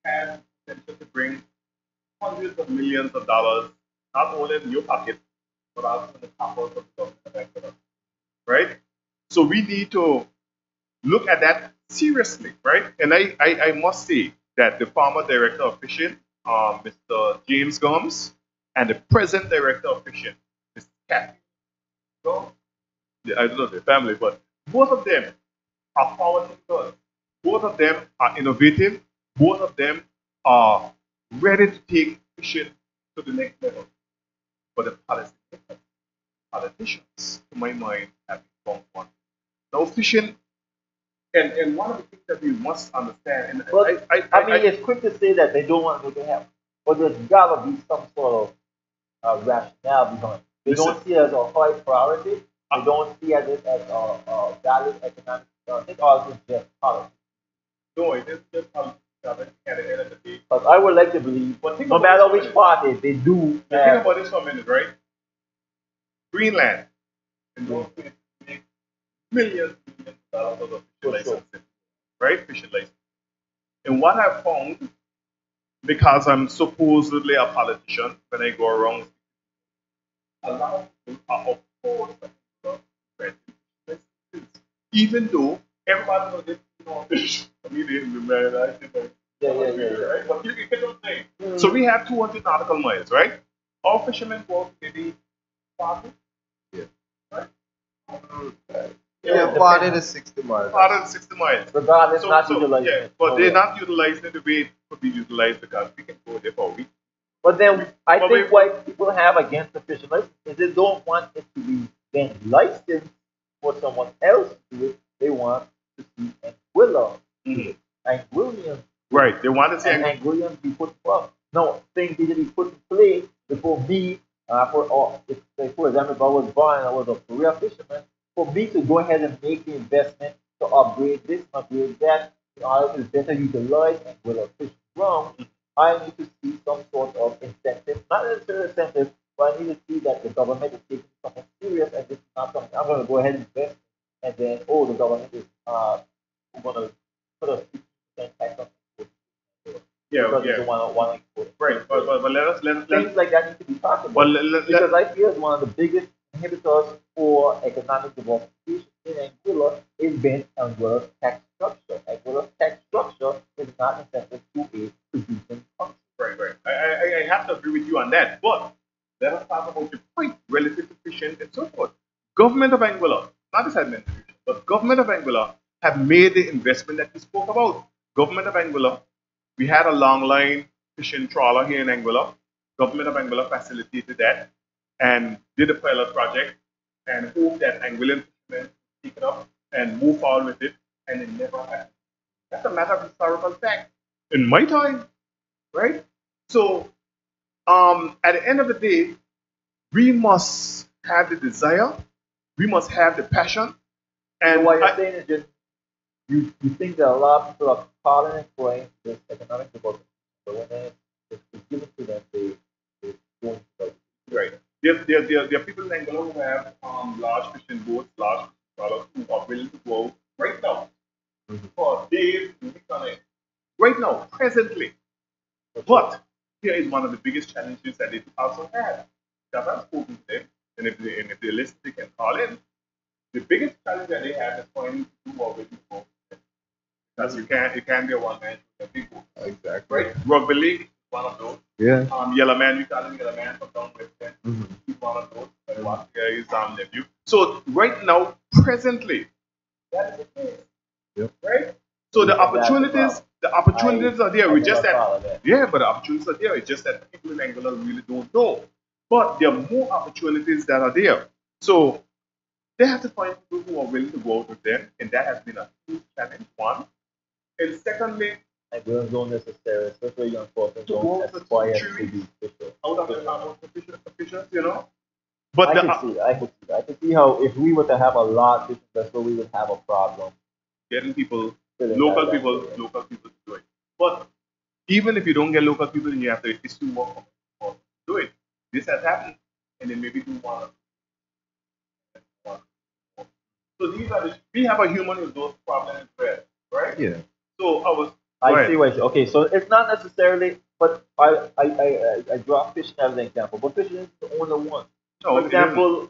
has potential to bring hundreds of millions of dollars, not only in your pocket, but also in the coffers of the government, right? So we need to look at that seriously, right? And I must say that the former director of fishing, Mr. James Gomes, and the present director of fishing, Mr. Kathy Gomes, I don't know their family, but both of them are forward thinkers. Both of them are innovative. Both of them are ready to take fishing to the next level. But the politicians, to my mind, have become one. Now, fishing, and one of the things that we must understand, and But I mean, it's quick to say that they don't want to make it happen, but there's gotta be some sort of rationale behind it. They Listen. don't see it as a high priority. They don't see it as a valid economic. I think all is just politics. no, it is just politics. At the end of the day, But I would like to believe, but think no about matter this for a which minute. party, they do Think have. about this for a minute, right? Greenland, and those states make millions of dollars of For fishing sure. licenses, right? Fishing licenses. And what I found, because I'm supposedly a politician, when I go around, a lot of people are opposed to licenses, even though everybody knows this, fish. I mean, I think right? But you get what I'm saying. So we have 200 nautical miles, right? All fishermen go maybe 40, Yeah. right? Yeah, 40 to 60 miles. 40 to 60 miles. Regardless, not utilizing yeah, it. but Oh, they're yeah. not utilizing it the way it could be utilized because we can go there for a week. But then I But think what people have against the fishing license is they don't want it to be then licensed for someone else to do it. They want to see Anguilla do Mhm. it. Anguillians. Right. They want to And say, Anguillians be put well. No, things need to be put in place before me, for example, if I was born and I was a career fisherman, for me to go ahead and make the investment to upgrade this, upgrade that, in order to better utilize Anguilla fish ground, I need to see some sort of incentive, not necessarily incentive, but I need to see that the government is taking something serious and this is not something I'm going to go ahead and invest and then, oh, the government is going to put a 50% tax on it yeah, because they yeah. don't want to Right. But let us things like that need to be talked about. but let, Because I feel one of the biggest inhibitors for economic development in Anguilla is based on Anguilla's tax structure. Anguilla's tax structure is not incentive to a producing country. right. I have to agree with you on that. But let us talk about the point relative to fishing and so forth. Government of Anguilla, not this administration, but government of Anguilla have made the investment that we spoke about. Government of Anguilla, we had a long line fishing trawler here in Anguilla. Government of Anguilla facilitated that and did a pilot project and hoped that Anguillan fishermen pick it up and move forward with it, and it never happened. That's a matter of historical fact. In my time, right? So, at the end of the day, we must have the desire, we must have the passion, And and what you're saying is just you think that a lot of people are calling and praying this economic development, but when it's given to them, they don't like it. right. There are people in Angola who have large fishing boats, large fishing trawlers who are willing to go out right now for days, weeks on end. Right now, presently. But here is one of the biggest challenges that they also have. Because I've spoken to them, and if they listen, they can call in. The biggest challenge that they have is finding people who are willing to go. Because you can't be a one man show. People, Exactly. right? Rugby league is one of those. Yeah. Yellow man, we call him Yellow man from down West End. He's one of those. But one guy is nephew. So right now, presently, that is the case. Yep. Right? So the opportunities are there. We just follow that but the opportunities are there. It's just that people in Angola really don't know. But there are more opportunities that are there. So they have to find people who are willing to go out with them, and that has been a huge challenge. One, and secondly, Anguillans don't necessarily, especially young person, to don't go for aspire 2 3 to be weeks official. out of the officials, you know. But I could see that. I could see that. I could see how if we were to have a lot, that's where we would have a problem. getting people, Filling local that people, yeah. local people to do it. But even if you don't get local people, then you have to issue more to do it. This has happened, and then maybe do one. So these are we have a human with those problems as well, right? Yeah. So I was. I see what you okay, so it's not necessarily, but I draw fishing as an example, but fishing is the only one. No, For example,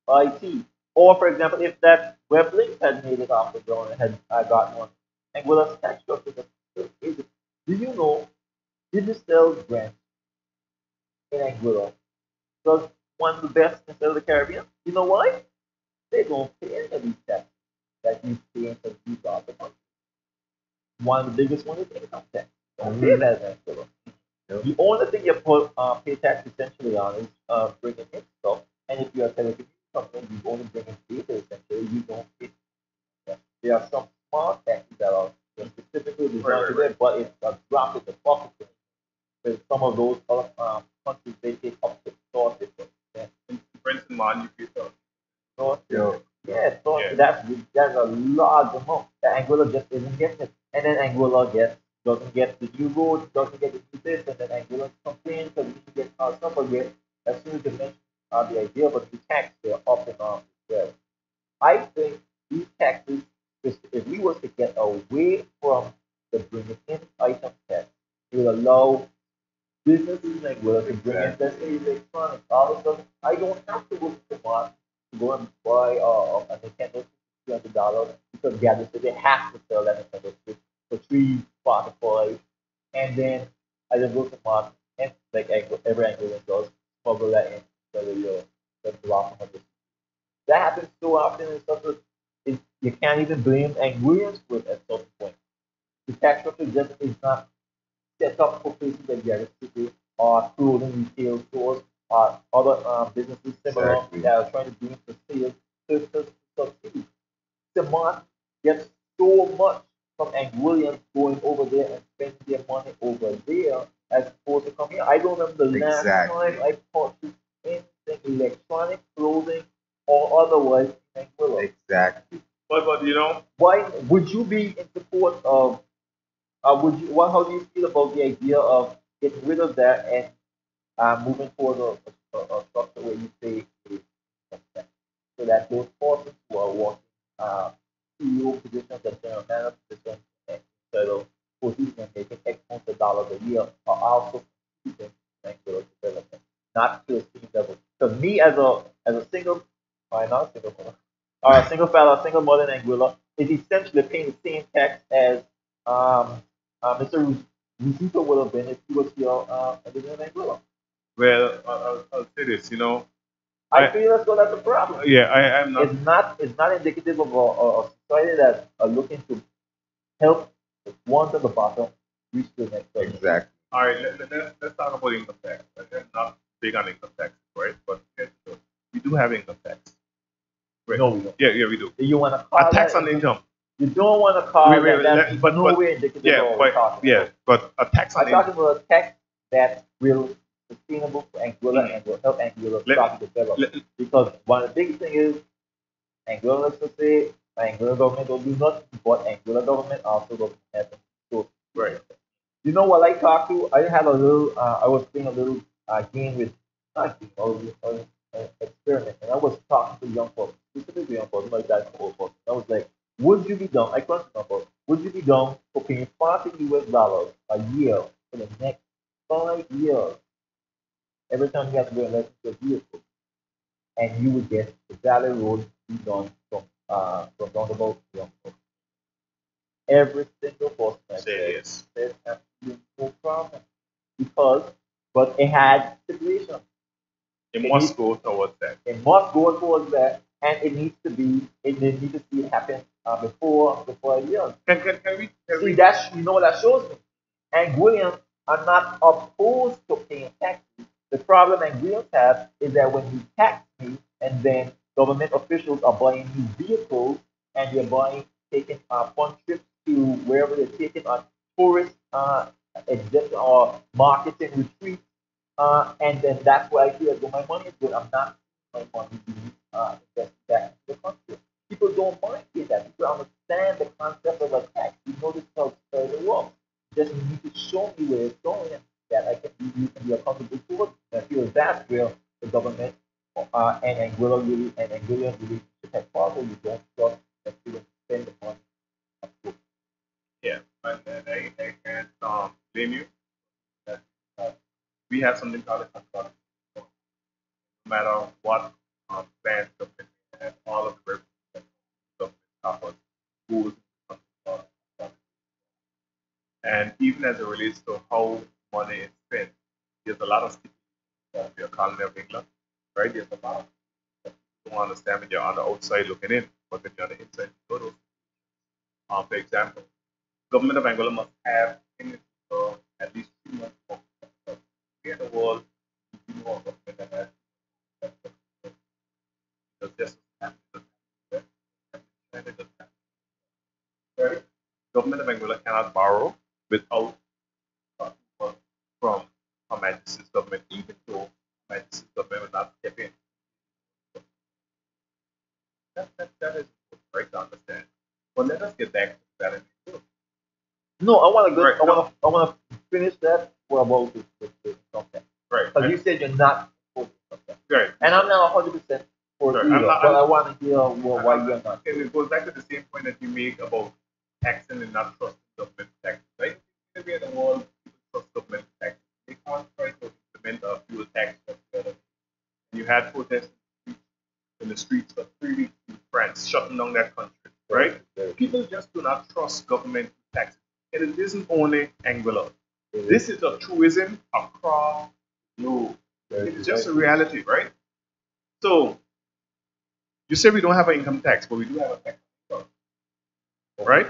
IT, or for example, if that web link had made it off the ground and had gotten one, and with a tax structure, do you know digital grants in Anguilla was one of the best in the Caribbean? You know why? They don't pay any of these taxes that you pay into these other countries. One of the biggest one is income tax. Don't pay that in Anguilla. The only thing you pay tax essentially on is bringing in stuff. And if you're a telecommunications company, you only bring in data essentially. You don't pay tax. There are some small taxes that are specifically designed to that, but it's a drop in the bucket. Because some of those other countries they take up to 40%. for instance, man, you pay for. So, Yeah. yeah, so Yeah. that's a large amount. The Angola just isn't getting it. And then Angola doesn't get the new roads, doesn't get the new this, and then Angola complains because we should get some again as soon as you mention the idea, but the tax they're up and on as well. I think these taxes, if we were to get away from the bringing in item tax, it will allow businesses like well to bring in, let's say, electronics. All of a sudden, I don't have to go to the market to go and buy a Nintendo for $200 because Gather said they have to sell that Nintendo Switch for 345, and then I just go to the market and like every Anglican does, smuggle that in, whether you're the block of this. That happens so often and stuff that you can't even blame Anglians for it at some point. The tax structure just is not set up for places like Garden City or clothing retail stores or other businesses similar Exactly. that are trying to do for sales to succeed. Demand gets so much from Anguillians going over there and spending their money over there as opposed to coming here. I don't remember the last Exactly. time I purchased anything electronic, clothing, or otherwise in Anguilla. Exactly. But you know, Why would you be in support of would you? What? How do you feel about the idea of getting rid of that and moving toward a structure where you pay so that those persons who are working CEO positions and general manager positions instead of positions and making X amount of dollars a year are also contributing to Angular development, not to a same level. Because me as a single, not a single mother, or a single fella, single mother in Anguilla is essentially paying the same tax as Mr. Ruzito would have been if he was here living in Anguilla. well, I'll say this. You know, I feel as though that's a problem. yeah, I'm not. It's not indicative of a society that are looking to help the ones at the bottom reach the next level. Exactly. All right, let's talk about income tax. I'm not big on income tax, right? But we do have income tax. Right. No, we don't. Yeah, we do. You want to call A tax that, on income. You don't want to call Wait, that. That's but nowhere indicative yeah, of what we're but talking yeah, about. but a tax on I'm income. talking about a tax that will sustainable for Anguilla and will help Anguilla Let- start to develop. let- Because one of the biggest thing is Anguilla, let's just say, Anguilla government will do nothing, but Anguilla government also doesn't have them. So, Right. you know what I talked to? I had a little, I was playing a little game with, not game, I was experiment, and I was talking to young folks, specifically young folks, like that old folks. I was like, would you be down? I questioned them, folks, would you be down for paying $40 a year for the next 5 years every time you have to go and listen to a vehicle? And you would get the Valley Road be done from roundabout to roundabout. Every single person I Say yes. said absolutely no problem. Because, but it had stipulation. It It must needs- go towards that. It must go towards that, and it needs to be. It needs to see it happen before a year. Can we? See, that's you know what that shows me. Anguillians are not opposed to paying taxes. The problem Anguillians have is that when you tax me, and then government officials are buying new vehicles, and they're taking fun trips to wherever they're taking on tourist exhibit or marketing retreats, and then that's where I feel like my money is good. I'm not my money being invested back into the country. People don't mind paying that. People understand the concept of a tax. You know this is how it works. Just you need to show me where it's going and that I can be you can be accountable to it. I feel that's where the government and Anguilla really and Anguilla relationship has followed. You don't trust that you will spend the money. Yeah, but I can't blame you. That, we have something called a consultant. No matter what plans government have, all of the revenue that government offers goes into something called. And even as it relates to how money is spent, there's a lot of stipulations that the economy of England, right? There's a lot of that you don't understand when you're on the outside looking in, but when you're on the inside, you know those. For example, government of Angola must have in its at least 3 months of in the world, you know, a government that has because this right? Government of Angola cannot borrow without approval from Her Majesty's government, even though Her Majesty's government will not step in. That is right to understand. But let us get back to that. No, I want to go. Right, I want to finish that. What about the content? Right. Because you said you're not for the content, Right. and I'm not 100% for Right. either. But I want to hear why I'm you're not. And it goes back to the same point that you make about taxing and not trusting government taxes, right? Maybe in the world, people trust government taxes. They can't try to implement a fuel tax. You had protests in the streets for 3 weeks in France, shutting down that country, right? People just do not trust government taxes. And it isn't only Anguilla. This is a truism across the globe. It's just a reality, right? So, you say we don't have an income tax, but we do have a tax on income, right?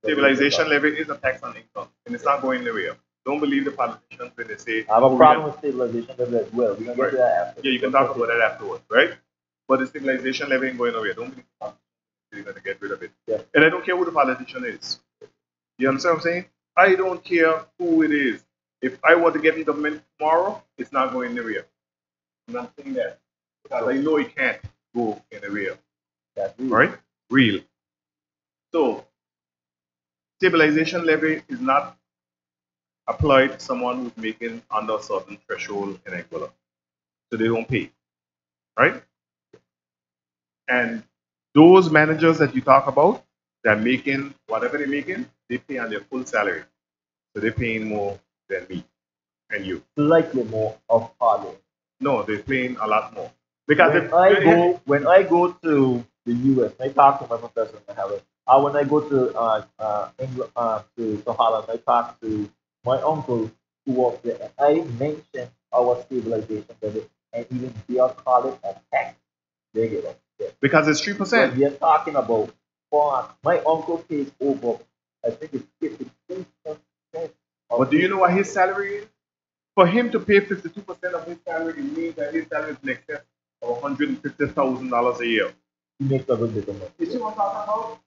Stabilization levy is a tax on income, and it's not going anywhere. Don't believe the politicians when they say. I have a problem with stabilization levy as well. We can get to that after. Yeah, you can talk about that afterwards, right? But the stabilization levy ain't going nowhere. Don't believe the politicians are going to get rid of it. Yeah. And I don't care who the politician is. You understand what I'm saying? I don't care who it is. If I want to get in government tomorrow, it's not going anywhere. I'm not saying that because I know it can't go anywhere. That's real. Right? Real. So, stabilization levy is not applied to someone who's making under a certain threshold in Angola. So they don't pay. Right? And those managers that you talk about, they're making whatever they're making, they pay on their full salary. So they're paying more than me and you. Slightly more of Harley. No, they're paying a lot more. Because when I go to the US, I talk to my professor and have it. When I go to England, to Holland, I talk to my uncle who works there, and I mention our stabilization levy, and even they are calling a tax. They get it. Yeah. Because it's 3%. When we are talking about farm, my uncle pays over, I think it's 52%. But do you know what his salary is? For him to pay 52% of his salary, it means that his salary is in excess of $150,000 a year. He makes a little bit of money. You see what I'm talking about?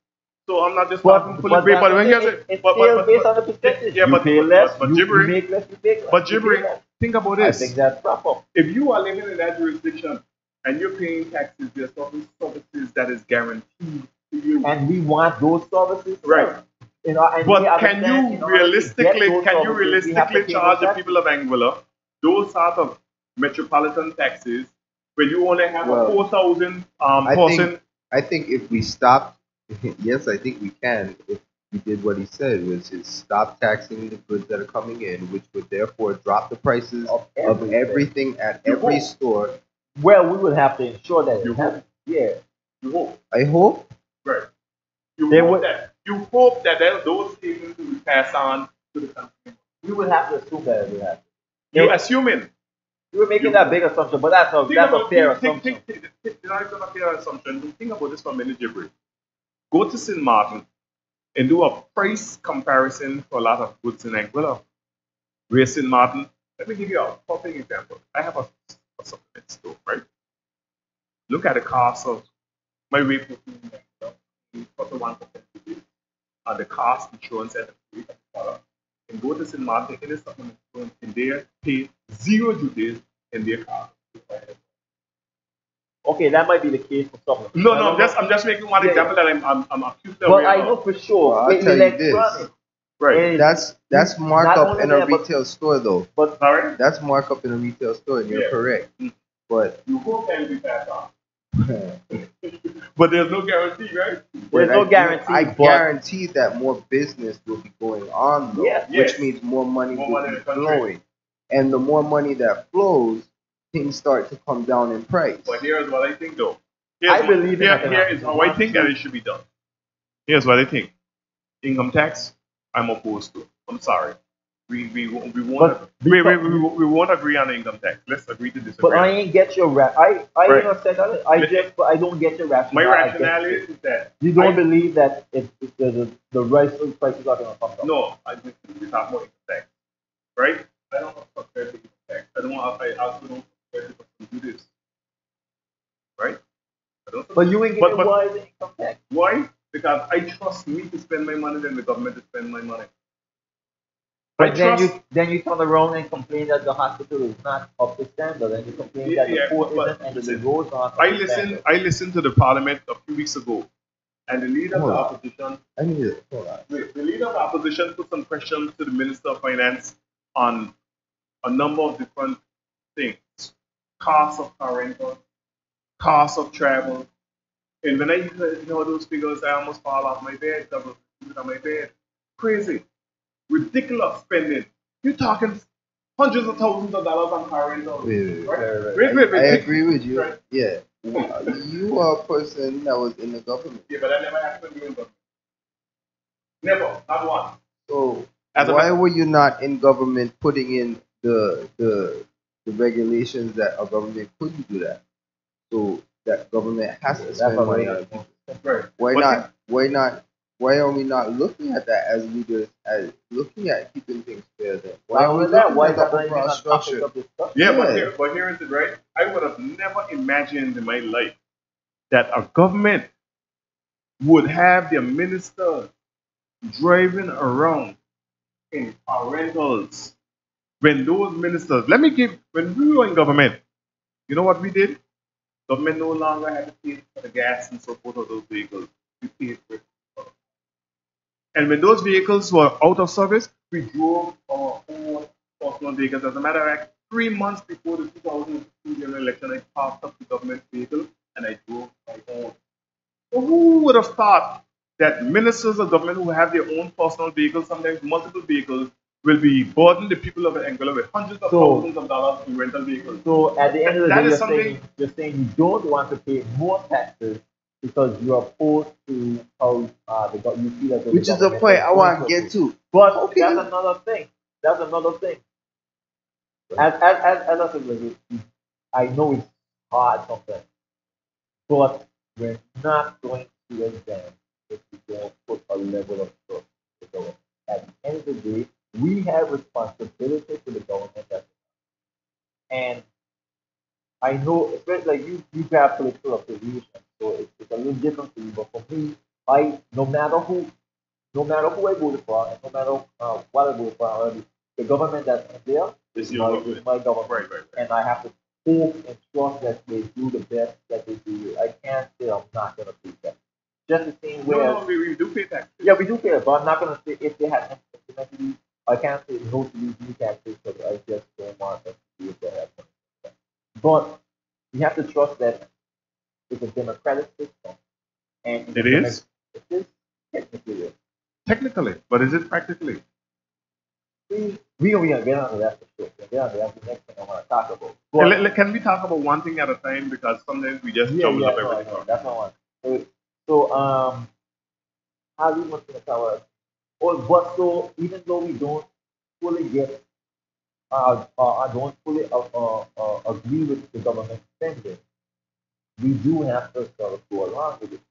So I'm not just But talking fully brave, but when here's it. It's still based on the percentage. Yeah, you pay less, but you gibbering. make less, you pay less. But gibbering, think about I this. think that's proper. If you are living in that jurisdiction and you're paying taxes, there's certain services that is guaranteed to you. And we want those services. Right. You know, and but can you realistically charge the people of Anguilla those sort of metropolitan taxes when you only have a 4,000 person? I think if we stopped, yes, I think we can. If we did what he said, which is stop taxing the goods that are coming in, which would therefore drop the prices of everything at every store. Well, we would have to ensure that it happens. Yeah. You hope. I hope. Right. You hope that those savings will pass on to the consumer. We would have to assume that it would happen. You're assuming. You were making that big assumption, but that's a fair assumption. It's not a fair assumption. Think about this for a minute, Jibril. Go to St. Martin and do a price comparison for a lot of goods in Anguilla. Where St. Martin, let me give you a perfect example. I have a supplement store, right? Look at the cost of my way for 41% the cost insurance and the product and go to St. Martin in the supplement insurance and they pay zero duties in their car. Okay, that might be the case for some. No, I'm just making one example that I'm accused of. But I know for sure. Well, I'll tell you this. Right. That's markup in a retail store though. But sorry? That's markup in a retail store, and you're correct. But you hope can be passed on. But there's no guarantee, right? There's no guarantee. I guarantee that more business will be going on though, yes. which means more money will be flowing. And the more money that flows, things start to come down in price. But here's what I think though. Here is how I think that it should be done. Here's what I think. Income tax, I'm opposed to. I'm sorry. We won't agree on the income tax. Let's agree to disagree. But I ain't get your I ain't said that. I don't get your rationale. My rationale is that you don't believe that the rising prices are going to come down. No, I just we talk about income tax, right? I don't subscribe to income tax. I also don't subscribe to do this, right? But you ain't getting why the income tax. Why? Because I trust me to spend my money than the government to spend my money. But then you turn around and complain that the hospital is not up to standard, and you complain that the poor isn't, and the roads are not up to standard. I listened to the parliament a few weeks ago, and the leader of the opposition, the leader of the opposition put some questions to the Minister of Finance on a number of different things: cost of car rental, cost of travel. And when I heard those figures, I almost fall off my bed. I was on my bed. Crazy. Ridiculous spending. You're talking hundreds of thousands of dollars on car rental. Wait. I agree with you. Right. Yeah. You are a person that was in the government. Yeah, but I never had to do in government. Never. Not one. So why were you not in government putting in the regulations that a government couldn't do that? So that government has to spend money on people. Right. Why are we not looking at that as leaders, as looking at keeping things fair then? Why are we looking at the overall structure? But here is it, right? I would have never imagined in my life that a government would have their minister driving around in car rentals. When those ministers, when we were in government, you know what we did? Government no longer had to pay for the gas and so forth of those vehicles. We paid for it. And when those vehicles were out of service, we drove our own personal vehicles. As a matter of fact, 3 months before the 2016 general election, I parked up the government vehicle and I drove my own. So who would have thought that ministers of government who have their own personal vehicles, sometimes multiple vehicles, will be burdening the people of Angola with hundreds of thousands of dollars in rental vehicles? So at the end of the day, you're saying you don't want to pay more taxes because you're opposed to how you feel that which is the point I want to get to. But that's another thing. As I said, I know it's hard sometimes, but we're not going to advance if we don't put a level of trust in the government. At the end of the day, we have responsibility to the government, and I know, especially like you have political affiliation, so it's a little different for you. But for me, no matter who I voted for, and no matter what I voted for, the government that's in there is my government, right. And I have to hope and trust that they do the best that they do. I can't say I'm not going to pay tax. Just the same way. No, we do pay tax. Yeah, we do pay it, but I'm not going to say if they have implemented. I can't say no to these new taxes because I just don't want them to do if they have. But you have to trust that it's a democratic system. And it is? It is technically. Technically, but is it practically? We're going to get onto that for sure. That's the next thing I want to talk about. But, can we talk about one thing at a time? Because sometimes we just jumble up everything. No, that's not one. So how do you want to tell us? But so even though we don't fully get, I don't fully agree with the government spending, we do have to sort of go along with it.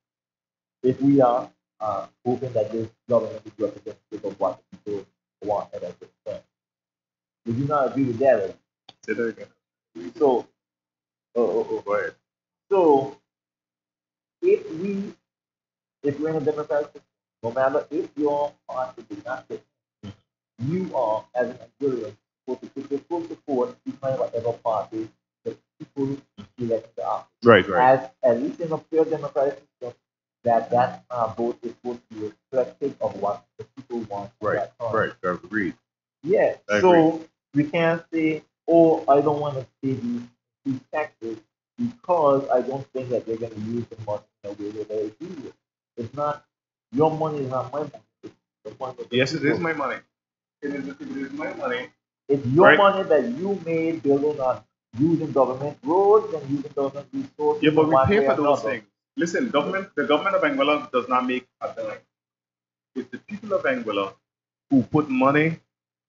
If we are hoping that this government is representative of what the people want at that point. Would you not agree with that? Say that again. So, go ahead. So, if we're in a democratic system, No matter if your party did not get, you are, as an Nigerian, supposed to put your full support behind whatever party the people elect the office. Right, right. As at least in a pure democratic system, that vote is supposed to be reflective of what the people want. at Right, that time. right. Agreed. Yeah. I So we can't say, oh, I don't want to pay these taxes because I don't think that they're going to use the money in a way that they use it. It's not your money is not my money. It's the money of the Yes, it is people. my money. It is my money. It's your Right. money that you made building on using government roads and using government resources. Yeah, but in we one pay way for or those another. things. Listen, the government of Angola does not make a dime. It's the people of Angola who put money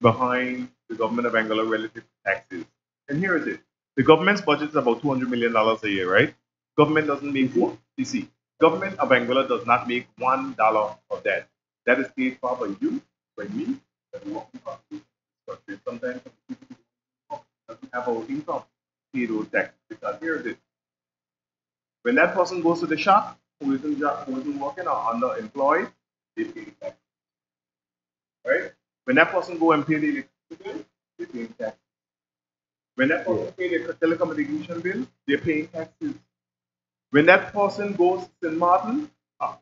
behind the government of Angola relative to taxes. And here it is. The government's budget is about $200 million a year, right? Government doesn't make one. You see, government of Angola does not make $1 of that. That is paid for by you, by me, by the working class. Sometimes people who doesn't have our income pay those taxes. Because here it is. When that person goes to the shop, who isn't working or underemployed, they pay tax. Right? When that person go and pay the electricity bill, they pay tax. When that person pay the telecommunication bill, they're paying taxes. When that person goes to St. Martin,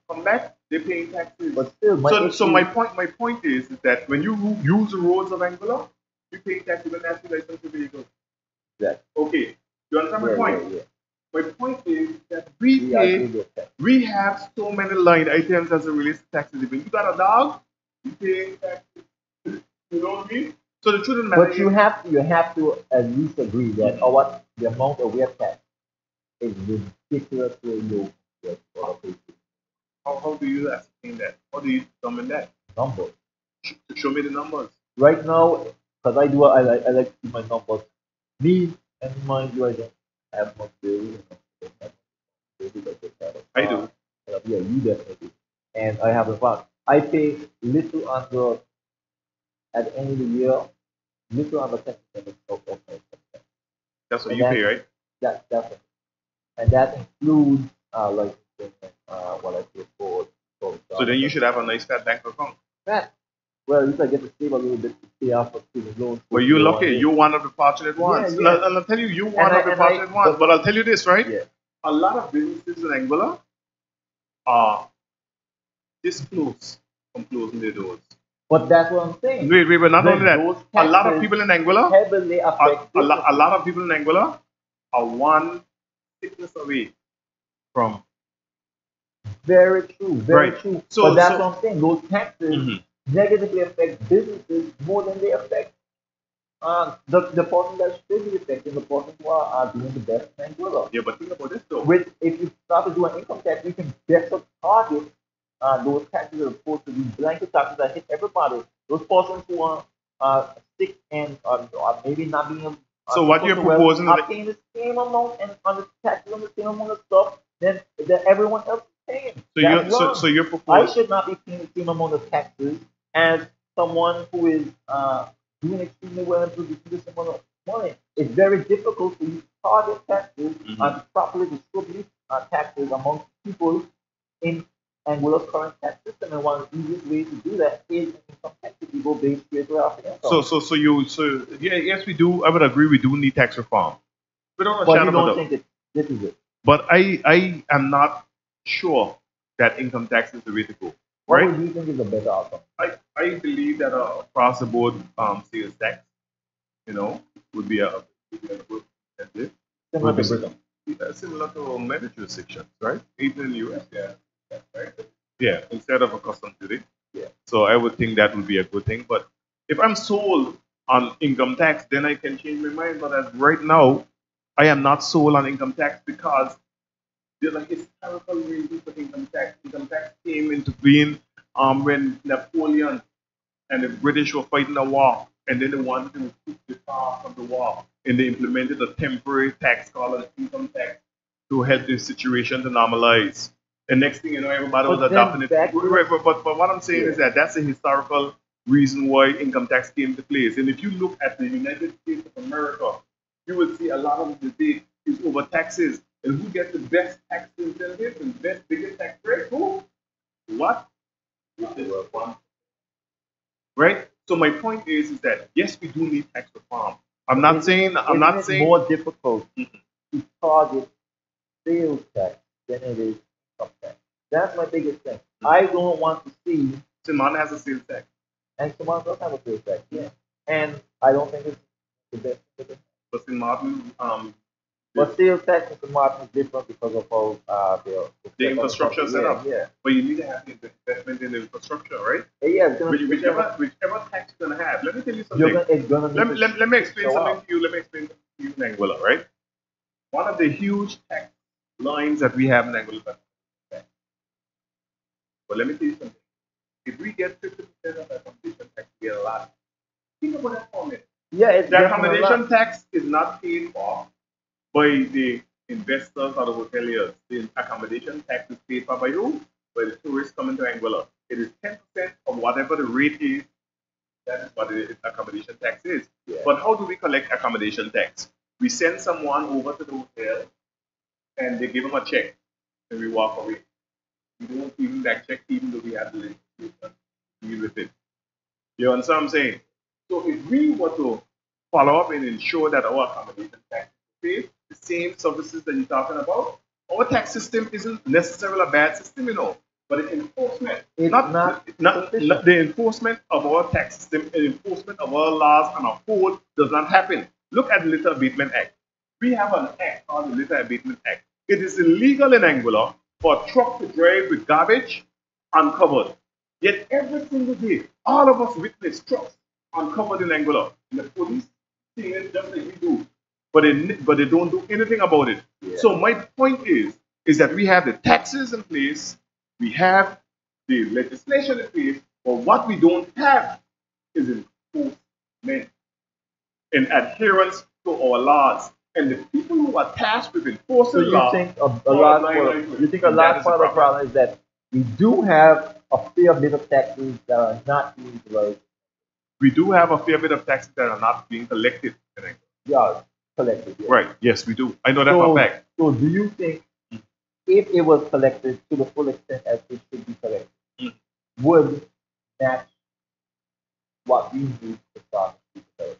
come back, they're paying taxes. But still, So my point is that when you use the roads of Angola, you pay taxes when that's the license to vehicle. Exactly. Okay. You understand my point? Yeah. My point is that We agree with that. we have so many line items as it relates to taxes. If you got a dog, you pay taxes. You know what I mean? So the truth of the matter But you have to at least agree that the amount of wealth tax is ridiculously low for other places. how do you ascertain that? How do you determine that? Numbers. Show me the numbers. Right now, because I like to see my numbers. Me and mind you, I don't have much bills. I do. Yeah, you definitely. And I have a fund. I pay little under at the end of the year, little under 10% of my income. That's what And you pay, right? That definitely. And that includes like what I pay for So then you should have a nice fat bank account. that. Well, at least I get to save a little bit to pay off for student loans. Well, you're lucky. You're one of the fortunate ones. Yeah, yeah. And I'll tell you, you're one of the fortunate ones. But I'll tell you this, right? Yeah. A lot of businesses in Angola are this close from closing their doors. But that's what I'm saying. Wait, but not only that, Those a lot of taxes people in Angola, heavily affect a lot of people in Angola are one sickness away from. Very true, very Right. true. So- but that's so- what I'm saying. Those taxes Mhm. negatively affect businesses more than they affect the person that should be affecting the person who are doing the best in Angola. Yeah, but think about this though. Which, if you start to do an income tax, you can better target those taxes that are supposed to be blanket taxes that hit everybody. Those persons who are sick and are maybe not being able. So what you're proposing are is paying the same amount and on the taxes on the same amount of stuff that everyone else is paying. That's wrong. so you're I proposing. should not be paying the same amount of taxes as someone who is doing extremely well and producing this amount of money. It's very difficult for you to target taxes and to properly distribute taxes among people in Angola's current tax system. And one of the easiest ways to do that is income tax if you go based straight off the income. Yes, we do. I would agree. We do need tax reform. Without a But shadow you of a don't doubt. think this is it. But I am not sure that income tax is the way to go. What Right? would you think is a better outcome? I believe that across the board sales tax, would be a good incentive. Similar Would be to Britain. similar to many jurisdictions, right? Even in the US, right? Yeah, instead of a custom duty. Yeah. So I would think that would be a good thing. But if I'm sold on income tax, then I can change my mind. But as right now, I am not sold on income tax because there's a historical reason for income tax. Income tax came into being when Napoleon and the British were fighting a war, and then they wanted to recoup the cost of the war, and they implemented a temporary tax called an income tax to help the situation to normalize. And next thing you know, everybody was But then adopting it. back to- Right, but what I'm saying is that that's a historical reason why income tax came into place. And if you look at the United States of America, you will see a lot of the debate is over taxes and who gets the best tax incentives and best biggest tax rate. Who? What? Right? So my point is that yes, we do need tax reform. I'm not saying It's more difficult to target sales tax than it is income tax. That's my biggest thing. I don't want to see, Simon has a sales tax. and someone does have a sales tax, yeah. And I don't think it's the best. But in Martin, But sales tax in Martin is different because of how the infrastructure set up. Yeah. But you need to have the investment in the infrastructure, right? Yeah, it's gonna, Whichever tax you're gonna have. Let me tell you something. it's gonna Let me explain something to you. Let me explain to you in Anguilla, right? One of the huge tax lines that we have in Anguilla. But let me tell you something. If we get 50% of the accommodation tax, we get a lot. Think about that for a minute. Yeah, it's the accommodation tax is not paid for by the investors or the hoteliers. The accommodation tax is paid for by who? By the tourists coming to Anguilla. It is 10% of whatever the rate is. That is what the accommodation tax is. Yeah. But how do we collect accommodation tax? We send someone over to the hotel and they give them a check and we walk away. We don't even that check even though we have the legislation to deal with it. You understand what I'm saying? So if we were to follow up and ensure that our accommodation tax is paid, the same services that you're talking about, our tax system isn't necessarily a bad system, but the enforcement, not the enforcement of our tax system and enforcement of our laws and our code does not happen. Look at the Litter Abatement Act. We have an act called the Litter Abatement Act. It is illegal in Anguilla for a truck to drive with garbage uncovered. Yet every single day, all of us witness trucks uncovered in Anguilla. And the police see it just like we do. But they don't do anything about it. Yeah. So my point is that we have the taxes in place, we have the legislation in place, but what we don't have is enforcement and adherence to our laws. And the people who are tasked with enforcing law. You think a large part of the problem is that we do have a fair bit of taxes that are not being utilized. We do have a fair bit of taxes that are not being collected. Yeah, collected. Yeah. Right. Yes, we do. I know that for a fact. So do you think if it was collected to the full extent as it should be collected, would match what we need to start to develop?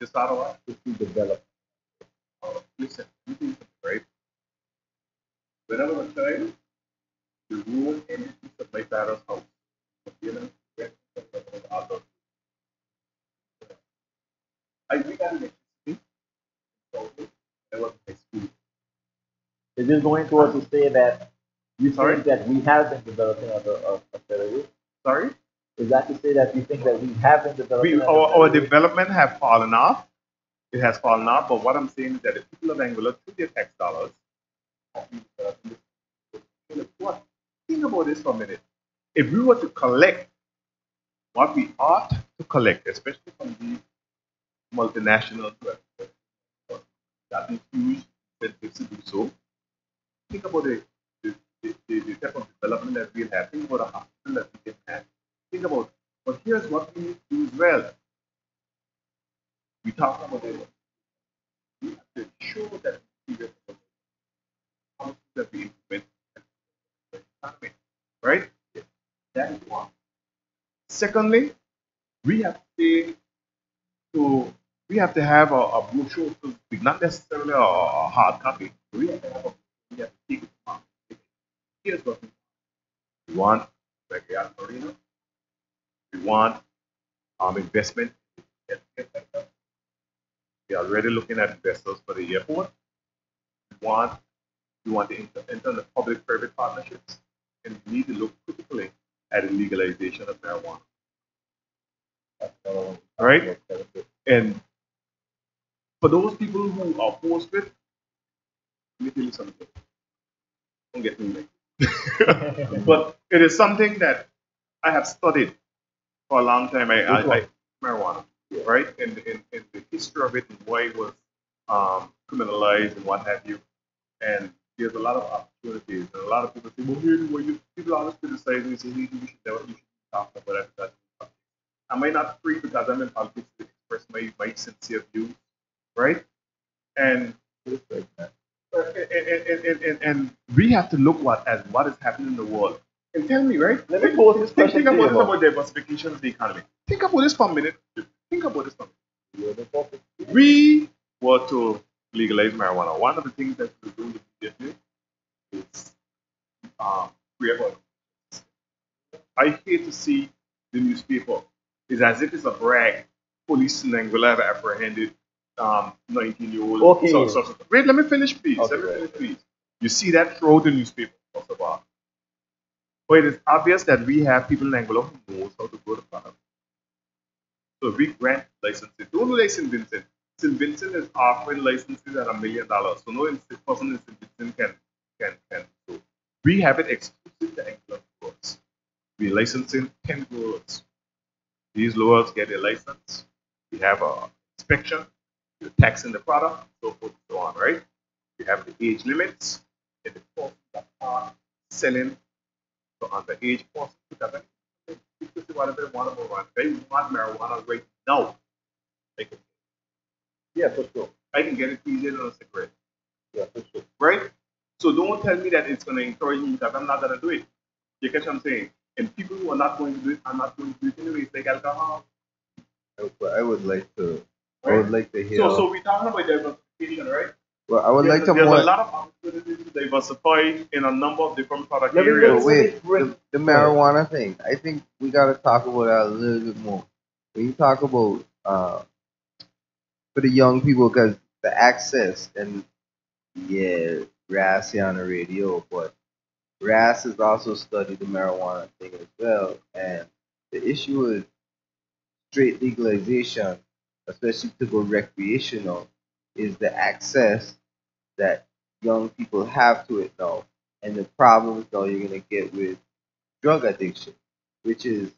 To start what? To develop. Listen, right? When I was a child, the room in my parents' house. I got electricity. I was in school. Is this going towards to say that you think that we have been developing a better way? Sorry? Is that to say that you think that we have been developing our development have fallen off? It has fallen off, but what I'm saying is that the people of Anguilla, through their tax dollars, what? Think about this for a minute. If we were to collect what we ought to collect, especially from these multinational that is huge incentives to do so, think about the type of development that we'll have. Think about a hospital that we can have. Think about, but here's what we need to do as well. We talk about it. We have to ensure that we get that we implement economy, right? That is one. Secondly, we have to have a brochure, not necessarily a hard copy. We have to take it on. Here's what we want: backyard marina. We want investment. We are already looking at investors for the airport. We want to enter the public-private partnerships, and we need to look critically at the legalization of marijuana. Right? And for those people who are opposed to it, let me tell you something. Don't get me like but it is something that I have studied for a long time. Marijuana, right? In the history of it and why it was criminalized and what have you. And there's a lot of opportunities. And a lot of people say, well, people always criticize me, say, you should talk about that. Am I not free because I'm in politics to express my sincere views, right? And we have to look at what is happening in the world. And tell me, right? Let me pose this question Think to about you, this Bob. about diversification of the economy. Think about this for a minute. Think about this for a minute. You're the focus. We were to legalize marijuana. One of the things that we're doing immediately is create a. I hate to see the newspaper. It's as if it's a brag. Police in Angola have apprehended 19-year-old. Okay. Wait, let me finish, please. Okay, Let me finish, right. please. You see that throughout the newspaper, first of all. But it is obvious that we have people in Angola who knows how to grow the product. So we grant licenses. Don't do like St. Vincent. St. Vincent is offering licenses at $1 million. So no person in St. Vincent can. So we have it exclusive to Angola growers. We licensing 10 growers. These growers get a license. We have a inspection. You're taxing the product, so forth and so on, right? We have the age limits and the cost that are selling to underage persons. Whatever they want to run. They want marijuana right now. They can, Yeah, for sure. I can get it easier than a cigarette, Yeah, for sure. right? So don't tell me that it's going to encourage me that I'm not going to do it. You catch what I'm saying? And people who are not going to do it are not going to do it anyway. It's like alcohol. I would like to. I Right? would like to hear. So we're talking about diversification, right? Well, I would like to There's more. a lot of opportunities to diversify in a number of different product Let me areas. Wait, the marijuana thing. I think we got to talk about that a little bit more. When you talk about for the young people, because the access and yeah, Ras here on the radio, but Ras has also studied the marijuana thing as well, and the issue is straight legalization, especially to go recreational, is the access that young people have to it now, and the problems now you're gonna get with drug addiction, which is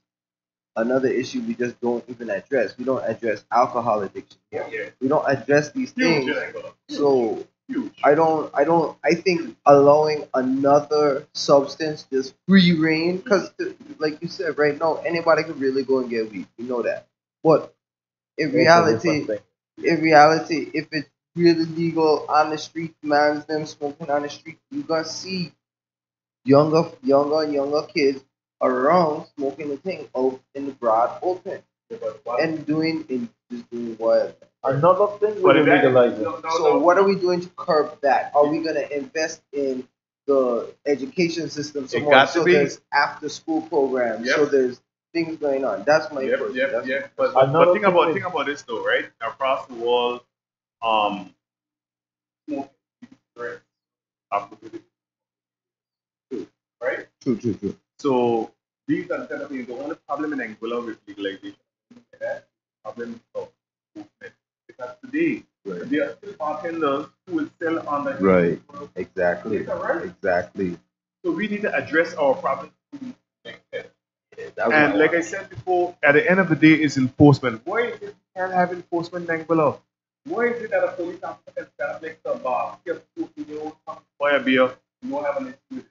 another issue we just don't even address. We don't address alcohol addiction here. Yeah. We don't address these Huge, things. Angola. So Huge. I think allowing another substance just free reign, because like you said, right now anybody can really go and get weed. We know that. But in It's a reality, different if it's really legal on the street, man's them smoking on the street, you're gonna see younger kids around smoking the thing out in the broad open and just doing what. Another thing But with if that- legalizing. So what are we doing to curb that? Are we gonna invest in the education system some It more? got to So be. there's after school programs. Yep. So there's things going on. That's my Yep, question. yep, That's yep. But Another think thing about this though, right? Across the world, smoking cigarettes are prohibited, right? true. So these are the kind of things. The only problem in Angola with legalization is that problem of movement. Because today Right. there are still bartenders who will sell on the Right. Exactly. Is that right? Exactly. So we need to address our problem. That And was- like I said before, at the end of the day, is enforcement. Why is it we can't have enforcement in Angola? Why is it that a police officer can stand next to a bar, get 14-year-old, buy a beer, you don't have an issue with it?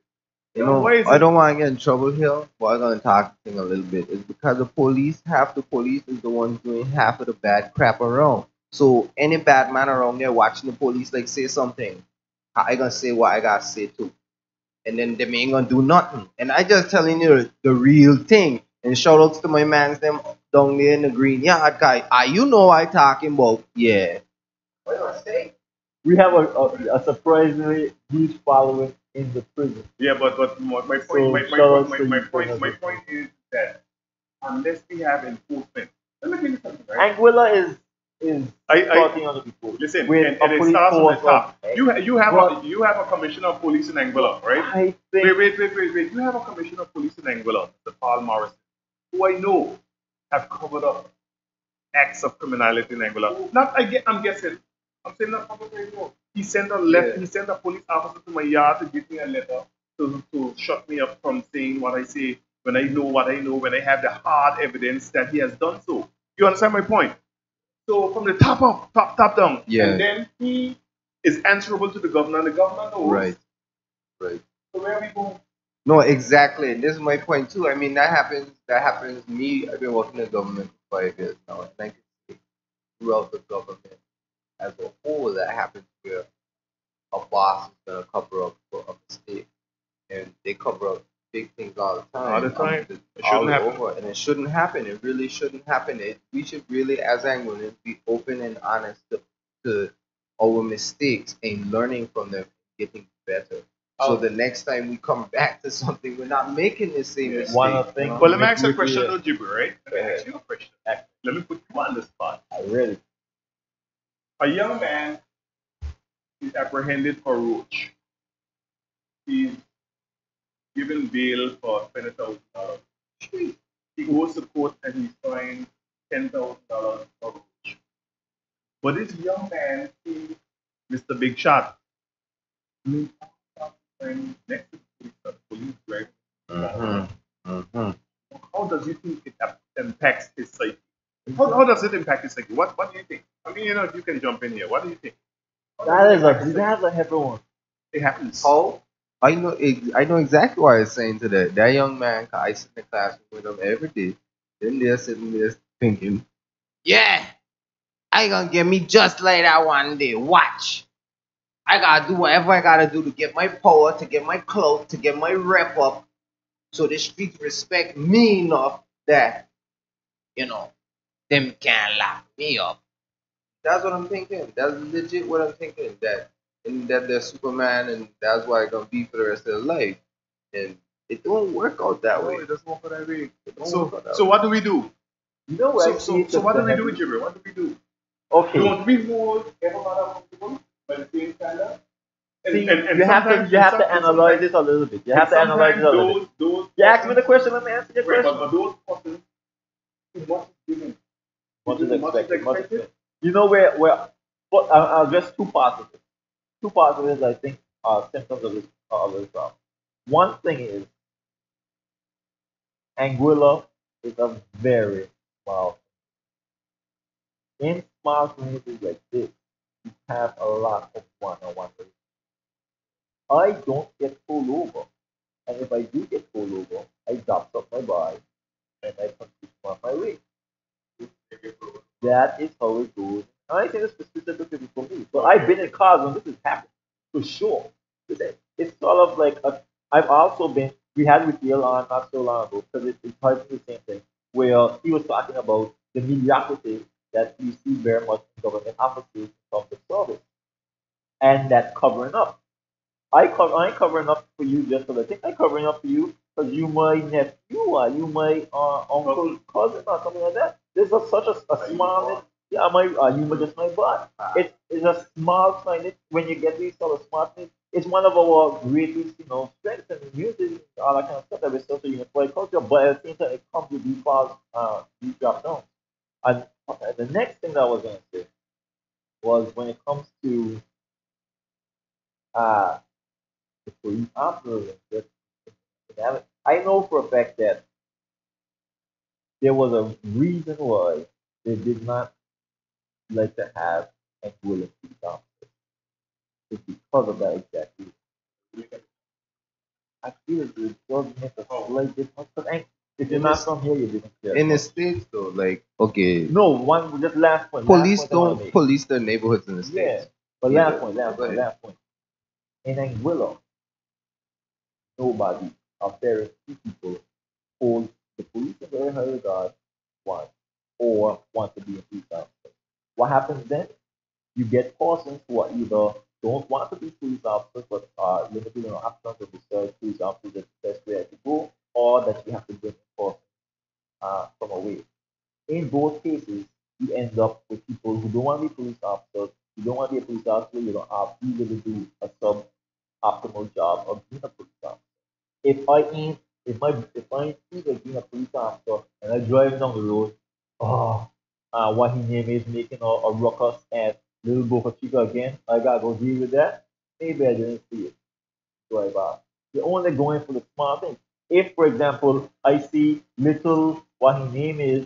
You know, why is I it- don't want to get in trouble here, but I'm going to talk thing a little bit. It's because half the police is the ones doing half of the bad crap around. So any bad man around there watching the police like say something, I gonna say what I gotta say too. And then them ain't gonna do nothing. And I just telling you the real thing. And shout outs to my mans them down there in the green yard guy. You know I talking about, yeah. What do I say? We have a surprisingly huge following in the prison. Yeah, but my point, So, my shout out point, to my you point, for my that. point is that unless we have enforcement, let me tell you something, right? Anguilla is I starting on the before. listen, with and a it police starts on the force top. of- You have a commissioner of police in Angola, right? I think Wait. You have a commissioner of police in Angola, Mr. Paul Morrison, who I know have covered up acts of criminality in Angola. I'm guessing. I'm saying not publicly. No. He sent a letter. Yeah. He sent a police officer to my yard to give me a letter to shut me up from saying what I say when I know what I know, when I have the hard evidence that he has done so. You understand my point? So from the top up, top down, Yeah. and then he is answerable to the governor, and the governor knows. Right. So where are we going? No, exactly. And this is my point too. I mean, that happens. That happens to me. I've been working in the government for 5 years now, and I can see throughout the government as a whole that happens where a boss is gonna cover up for a mistake, and they cover up big things all the time. All the time. It all shouldn't happen. over, and it shouldn't happen. It really shouldn't happen. We should really, as Angolans, be open and honest to our mistakes and learning from them, getting better. So the next time we come back to something, we're not making the same mistake. One of the things. Well, let me ask you a question, though, Jibber, right? Let me Go ahead. ask you a question. Let me put you on the spot. I read it. A young man is apprehended for roach. He's given bail for $20,000. He goes to court and he's fined $10,000 for roach. But this young man sees Mr. Big Shot. He's next to the police, right? How does you think it impacts his psyche? How does it impact his psyche? What do you think? I mean, you can jump in here. What do you think? That's a heavy one. It happens. How? I know exactly what I was saying to that young man. 'Cause I sit in the classroom with him every day. Then they're sitting there thinking, "Yeah, I gonna get me just like that one day. Watch. I gotta do whatever I gotta do to get my power, to get my clout, to get my rep up, so the streets respect me enough that them can't lock me up." That's what I'm thinking. That's legit what I'm thinking. That they're Superman, and that's why it's gonna be for the rest of their life. And it don't work out that way. It doesn't work that way. It don't work out that So way. what do we do? You know what? So what do we do, Jibber? What do we do? Okay. Don't we hold everyone accountable by the same standard? See, you have to analyze this a little bit. You have to analyze it a little bit. You ask me the question, let me answer your question. But those persons, what is given? What is expected? You know where I'll address two parts of it. Two parts of it, I think, are symptoms of this problem. One thing is, Anguilla is a very small. In small communities like this, you have a lot of one-on-one relations. I don't get pulled over, and if I do get pulled over, I drop up my bike and I continue on my way. That is how it goes. And I think it's specifically for me. So I've been in cars when this has happened, for sure. It's sort of like I've also been. We had with on not so long ago because it's probably the same thing. Where he was talking about the mediocrity that you see very much in government offices from the service, and that covering up. I ain't covering up for you just for the thing. I'm covering up for you because you my nephew or you my uncle, cousin or something like that. There's such a small, yeah, you my just my butt. It's a small sign. When you get these sort of smart things, it's one of our greatest, strengths and music, all that kind of stuff that we're social unified culture. But at the same time, it comes with these drop down. And the next thing that I was gonna say was when it comes to the police officers. I know for a fact that there was a reason why they did not like to have and willing police officers. It's because of that exact reason. I feel it does make a slight difference. But if you're not from here, you didn't care. In the States, though, like, okay. No, just last point. Police don't police their neighborhoods in the States. Yeah, but last point. In Anguilla, nobody or very few people hold the police in very high regard or want to be a police officer. What happens then? You get persons who are either don't want to be police officers but are limited in options of research police officers is the best way to go, or that you have to bring person from away. In both cases, you end up with people who don't want to be police officers. You don't want to be a police officer. You don't have either to do a suboptimal job of being a police officer. If I see like being a police officer and I drive down the road, what his name is making a ruckus and little Boca Chica again, I gotta go deal with that. Maybe I didn't see it. Drive out. You're only going for the small things. If, for example, I see little what his name is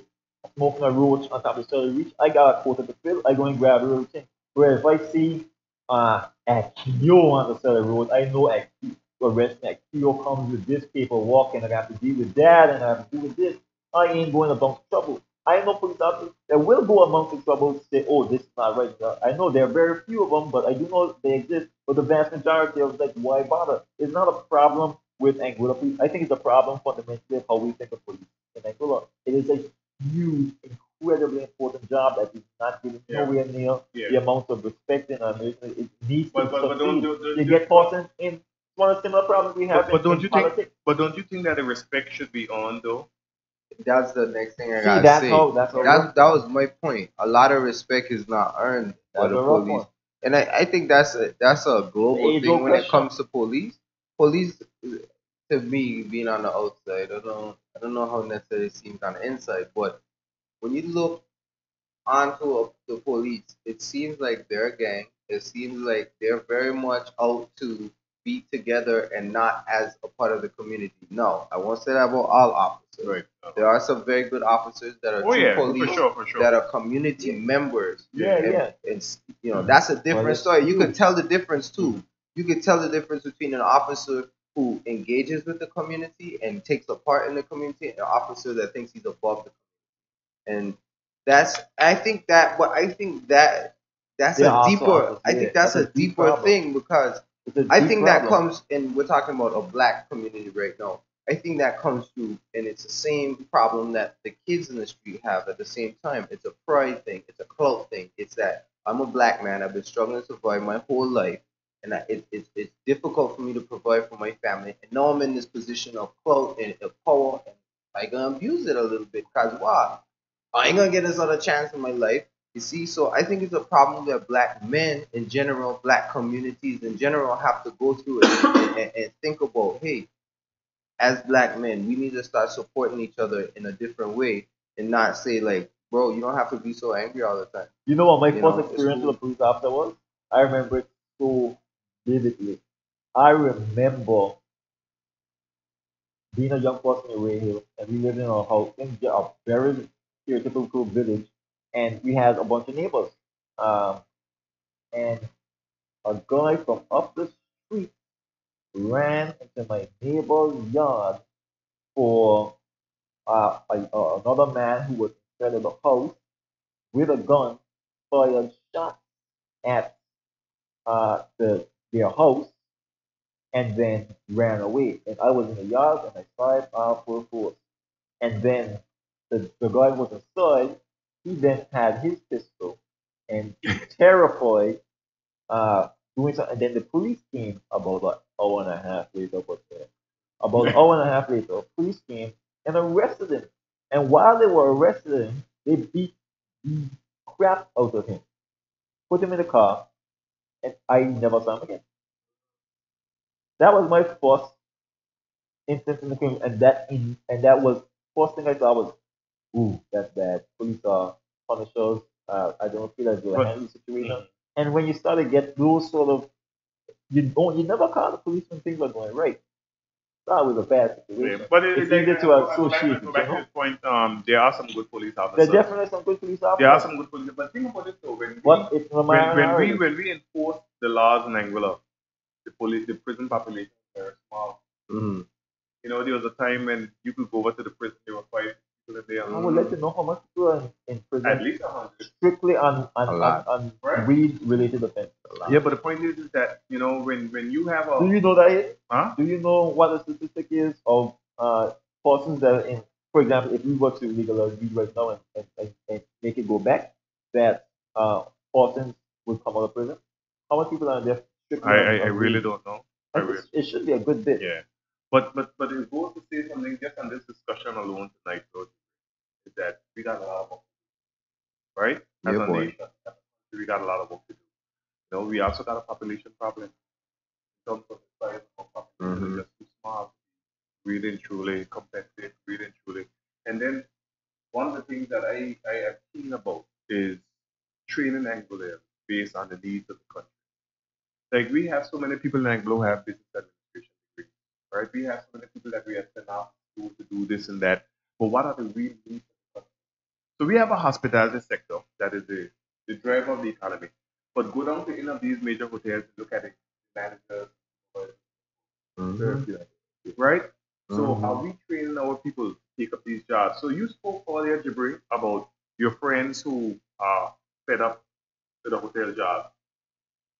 smoking a roach on top of the cellar reach, I got a quota to fill, I go and grab a little thing. Whereas if I see Akio on the cellar road, I know Akio comes with this paperwork and I have to deal with that and I have to deal with this. I ain't going amongst trouble. I know police officers that will go amongst the trouble to say, oh, this is not right. I know there are very few of them, but I do know they exist. But the vast majority of like, why bother? It's not a problem with Anguilla police. I think it's a problem fundamentally of how we think of police in Anguilla. It is a huge, incredibly important job that is not given nowhere near the amount of respect in our nation. It needs to succeed. You get caught in one of the similar problems we have in politics. But don't you think that the respect should be on though? That's the next thing I See, gotta that's say. how That was my point. A lot of respect is not earned by that's the a rough police, one. and I think that's a global age-old thing when it question. comes to police. Police, to me, being on the outside, I don't know how necessarily it seems on the inside, but when you look onto the police, it seems like they're a gang. It seems like they're very much out to be together and not as a part of the community. No, I won't say that about all officers. Right. There are some very good officers that are true police for sure. that are community members. Yeah. And you know, that's a different story. You could tell the difference too. You could tell the difference between an officer who engages with the community and takes a part in the community and an officer that thinks he's above the community. And I think that that's There a are deeper also I think that's a deep deeper problem. thing because It's a I deep think that problem. comes, and we're talking about a black community right now. I think that comes through, and it's the same problem that the kids in the street have at the same time. It's a pride thing. It's a clout thing. It's that I'm a black man. I've been struggling to survive my whole life, and it's difficult for me to provide for my family. And now I'm in this position of clout and of power, and I gonna abuse it a little bit because why? I ain't gonna get this other chance in my life. You see, so I think it's a problem that black men in general, black communities in general, have to go through it and think about. Hey, as black men, we need to start supporting each other in a different way and not say like, bro, you don't have to be so angry all the time. You know what my You first know, it's experience cool. with a police officer was? I remember it so vividly. I remember being a young person in Ray Hill, and we lived in a house in a very stereotypical village, and we had a bunch of neighbors. Um, and a guy from up the street ran into my neighbor's yard for another man who was inside of the house with a gun, fired shots at their house, and then ran away. And I was in the yard and I saw it full force. And then the guy was aside. He then had his pistol and terrified, doing something. And then the police came about an hour and a half later. About an hour and a half later, police came and arrested him. And while they were arresting him, they beat the crap out of him, put him in the car, and I never saw him again. That was my first instance in the film, and that was first thing I saw was, ooh, that's bad. Police are punishers. I don't feel as though I handle the situation. And when you start to get those sort of, you never call the police when things are going right. That was a bad situation. But It's like, easier to associate it, go back to this point. There are some good police There officers. definitely some good police officers. There are some good police, but think about it though. When we enforce the laws in Angola, the prison population is very small. Mm-hmm. You know, there was a time when you could go over to the prison, there were 5 people in there. I will let you know how much people are in prison. At least 100. Strictly on weed-related offenses. Yeah, but the point is that, you know, when you have a... Do you know that? Huh? Do you know what the statistic is of persons that are in, for example, if we were to legalize weed right now and make it go back, that persons would come out of prison? How many people are there? I really don't know. It should be a good bit. Yeah. But it goes to say something just on this discussion alone tonight, though, is that we got a lot of work to do, right? As a nation, we got a lot of work to do. You know, we also got a population problem in terms of the size of our population. Just too small, really and truly competitive, really and truly. And then one of the things that I am keen about is training Anglo based on the needs of the country. Like we have so many people in Anglo who have business administration degrees, right? We have so many people that we have sent out to do this and that. But what are the real needs of the country? So we have a hospitality sector that is the driver of the economy. But go down to any of these major hotels and look at it, managers, right? So are we training our people to take up these jobs? So you spoke earlier, Jibri, about your friends who are fed up with a hotel job.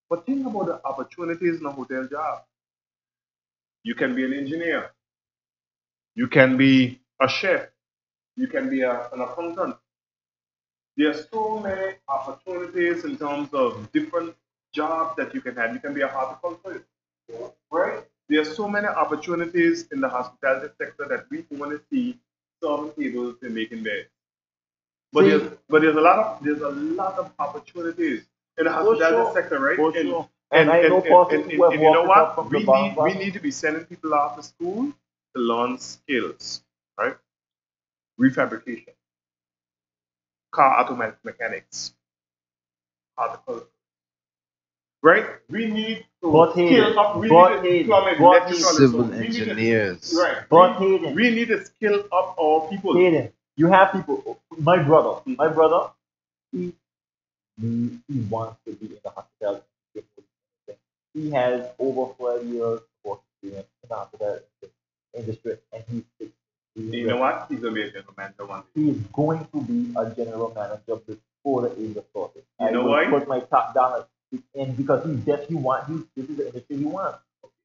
But think about the opportunities in a hotel job. You can be an engineer. You can be a chef. You can be an accountant. There are so many opportunities in terms of different jobs that you can have. You can be a horticulturist, right? There are so many opportunities in the hospitality sector that we want to see serving tables and making beds. But there's a lot of opportunities in the hospitality sector, right? For sure. And I know persons who have you know walked up what? from the bottom. We need to be sending people off to school to learn skills, right? Refabrication, car automatic mechanics, horticulture, right? We need to skill up. We need to plumbing, electrical, civil engineers. Right. We need to skill up our people. Hayden, you have people. My brother, he wants to be in the hospitality. He has over 12 years of experience in the hospitality industry, and he's You know what? He's going to be a general manager one day. He is going to be a general manager before the age of 40. You know I why? will put my top down and because this is the industry he wants.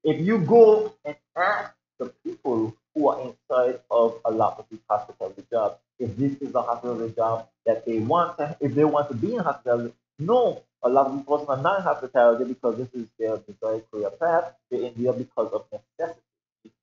If you go and ask the people who are inside of a lot of these hospitality jobs, if this is a hospitality job that they want to, if they want to be in hospitality, no, a lot of these persons are not in hospitality because this is their desired career path. They're in there because of necessity.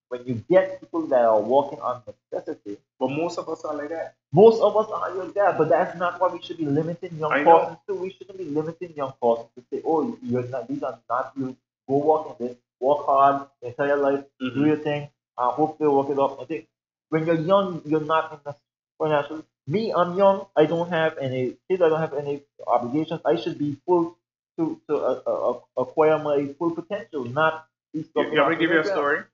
When you get people that are working on necessity, but most of us are like that. Most of us are like that, but that's not what we should be limiting young persons to. We shouldn't be limiting young persons to say, "Oh, you're not. These are not you. Go work in this. Work hard. Entire life. Do your thing. Hope they work it up." I think when you're young, you're not in the financial. Me, I'm young. I don't have any kids. I don't have any obligations. I should be full to acquire my full potential, not be stuck. Let me give you a story.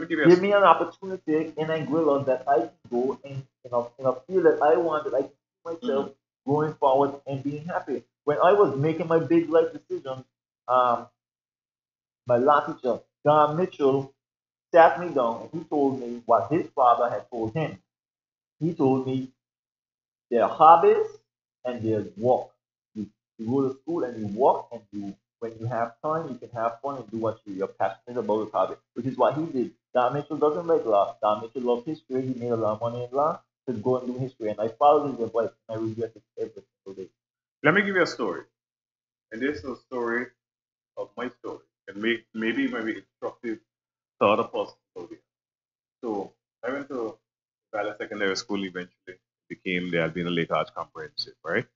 Give me an opportunity in Anguilla that I can go in a field that I want, that I can see myself going forward and being happy. When I was making my big life decisions, my law teacher, Don Mitchell, sat me down and he told me what his father had told him. He told me their hobbies and their work. You go to school and you work, and when you have time, you can have fun and do what you're passionate about with hobby, which is what he did. Don Mitchell doesn't like law. Don Mitchell loves history. He made a lot of money in law to go and do history. And I followed his advice and I regret it every single day. Let me give you a story. And this is a story of my story. And maybe it might be instructive to other persons out there. So I went to Valley Secondary School eventually. Became the Albina Lake Arts Comprehensive, right?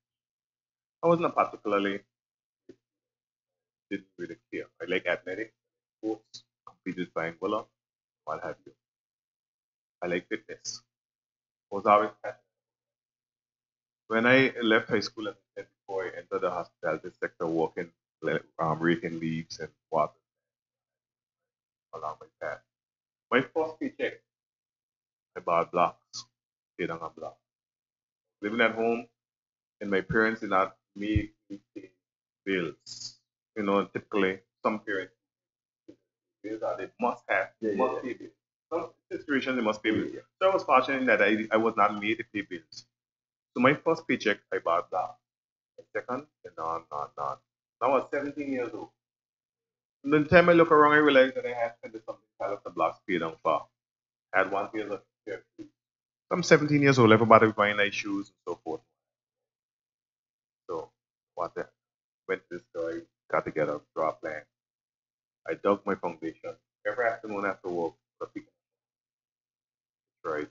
I wasn't particularly didn't really care. I like athletics, sports, competed by Angola, what have you. I like fitness. Was always passionate. When I left high school, as I said before, I entered the hospitality sector, working, raking leaves and water along my path. My first paycheck, I bought blocks, stayed on a block. Living at home, and my parents did not make me pay bills. You know, typically, some parents bills are they must have, must pay bills. Some situations they must pay bills. So I was fortunate that I was not made to pay bills. So my first paycheck, I bought that. My second, and on. Now I was 17 years old. And the time I look around, I realized that I had spent something out of the blocks paid on for. I had one pair of shoes. I'm 17 years old. Everybody was buying nice shoes and so forth. So what the went to the store, got together, draw a plan. I dug my foundation. Every afternoon after work, I pick right.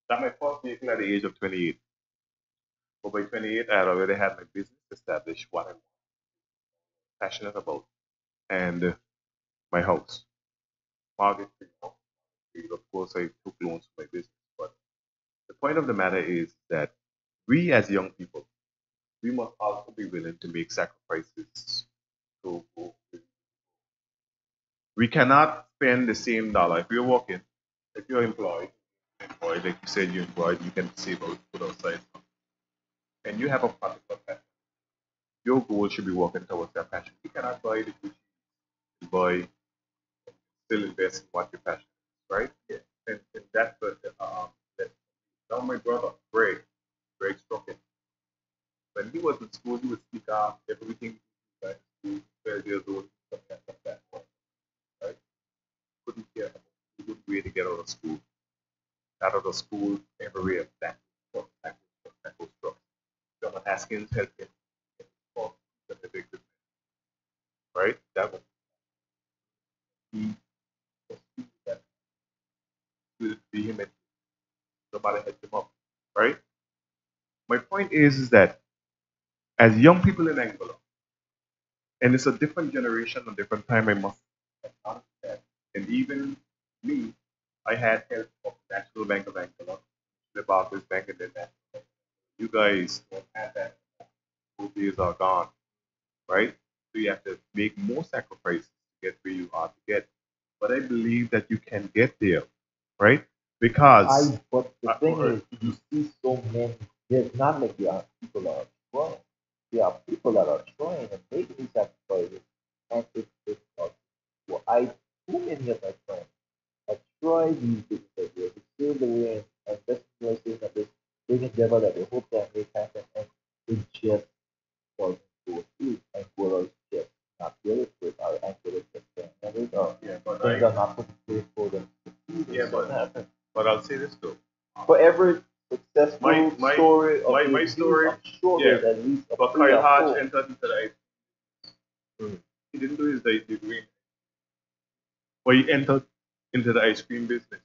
Got my first vehicle at the age of 28. But by 28, I had already had my business established, what I'm passionate about, and my house. Mortgage free house. Of course, I took loans for my business. But the point of the matter is that we as young people, we must also be willing to make sacrifices to go. We cannot spend the same dollar. If you're working, if you're employed, like you said, you're employed, you can save out, put aside, and you have a particular passion. Your goal should be working towards that passion. You cannot buy the Gucci, buy, still invest in what your passion is, right? Yeah. And that's what that. Now my brother, Greg Strokin, when he was in school, he would speak out everything like 12 years old, something like that, right? couldn't care about a good way to get out of school, everywhere, that goes truck. John Haskins helped him for the big good, right? That was he was that with vehement. Nobody helped him up, right? My point is that as young people in Angola, and it's a different generation, a different time, I must acknowledge that. And even me, I had help of the National Bank of Angola, the Barclays Bank, and then National Bank. You guys don't have that. Those days are gone, right? So you have to make more sacrifices to get where you are to get. But I believe that you can get there, right? Because But the thing is, you see so many. There's not like there are people that are trying. There are people that are trying and making these sacrifices, and it's not. Well, too many of my friends have tried these different ideas to sail the way and just saying that this big endeavor that they hope that may happen, and it just doesn't go through. And Angola is just not realistic. Our Angola is just saying that yeah, but things are not put in place for them. yeah, but I'll say this though. For every successful My story of my story, I'm sure yeah. there's at least a But three Kyle or Hodge four. entered into the Mm. he didn't do his degree, but he entered into the ice cream business.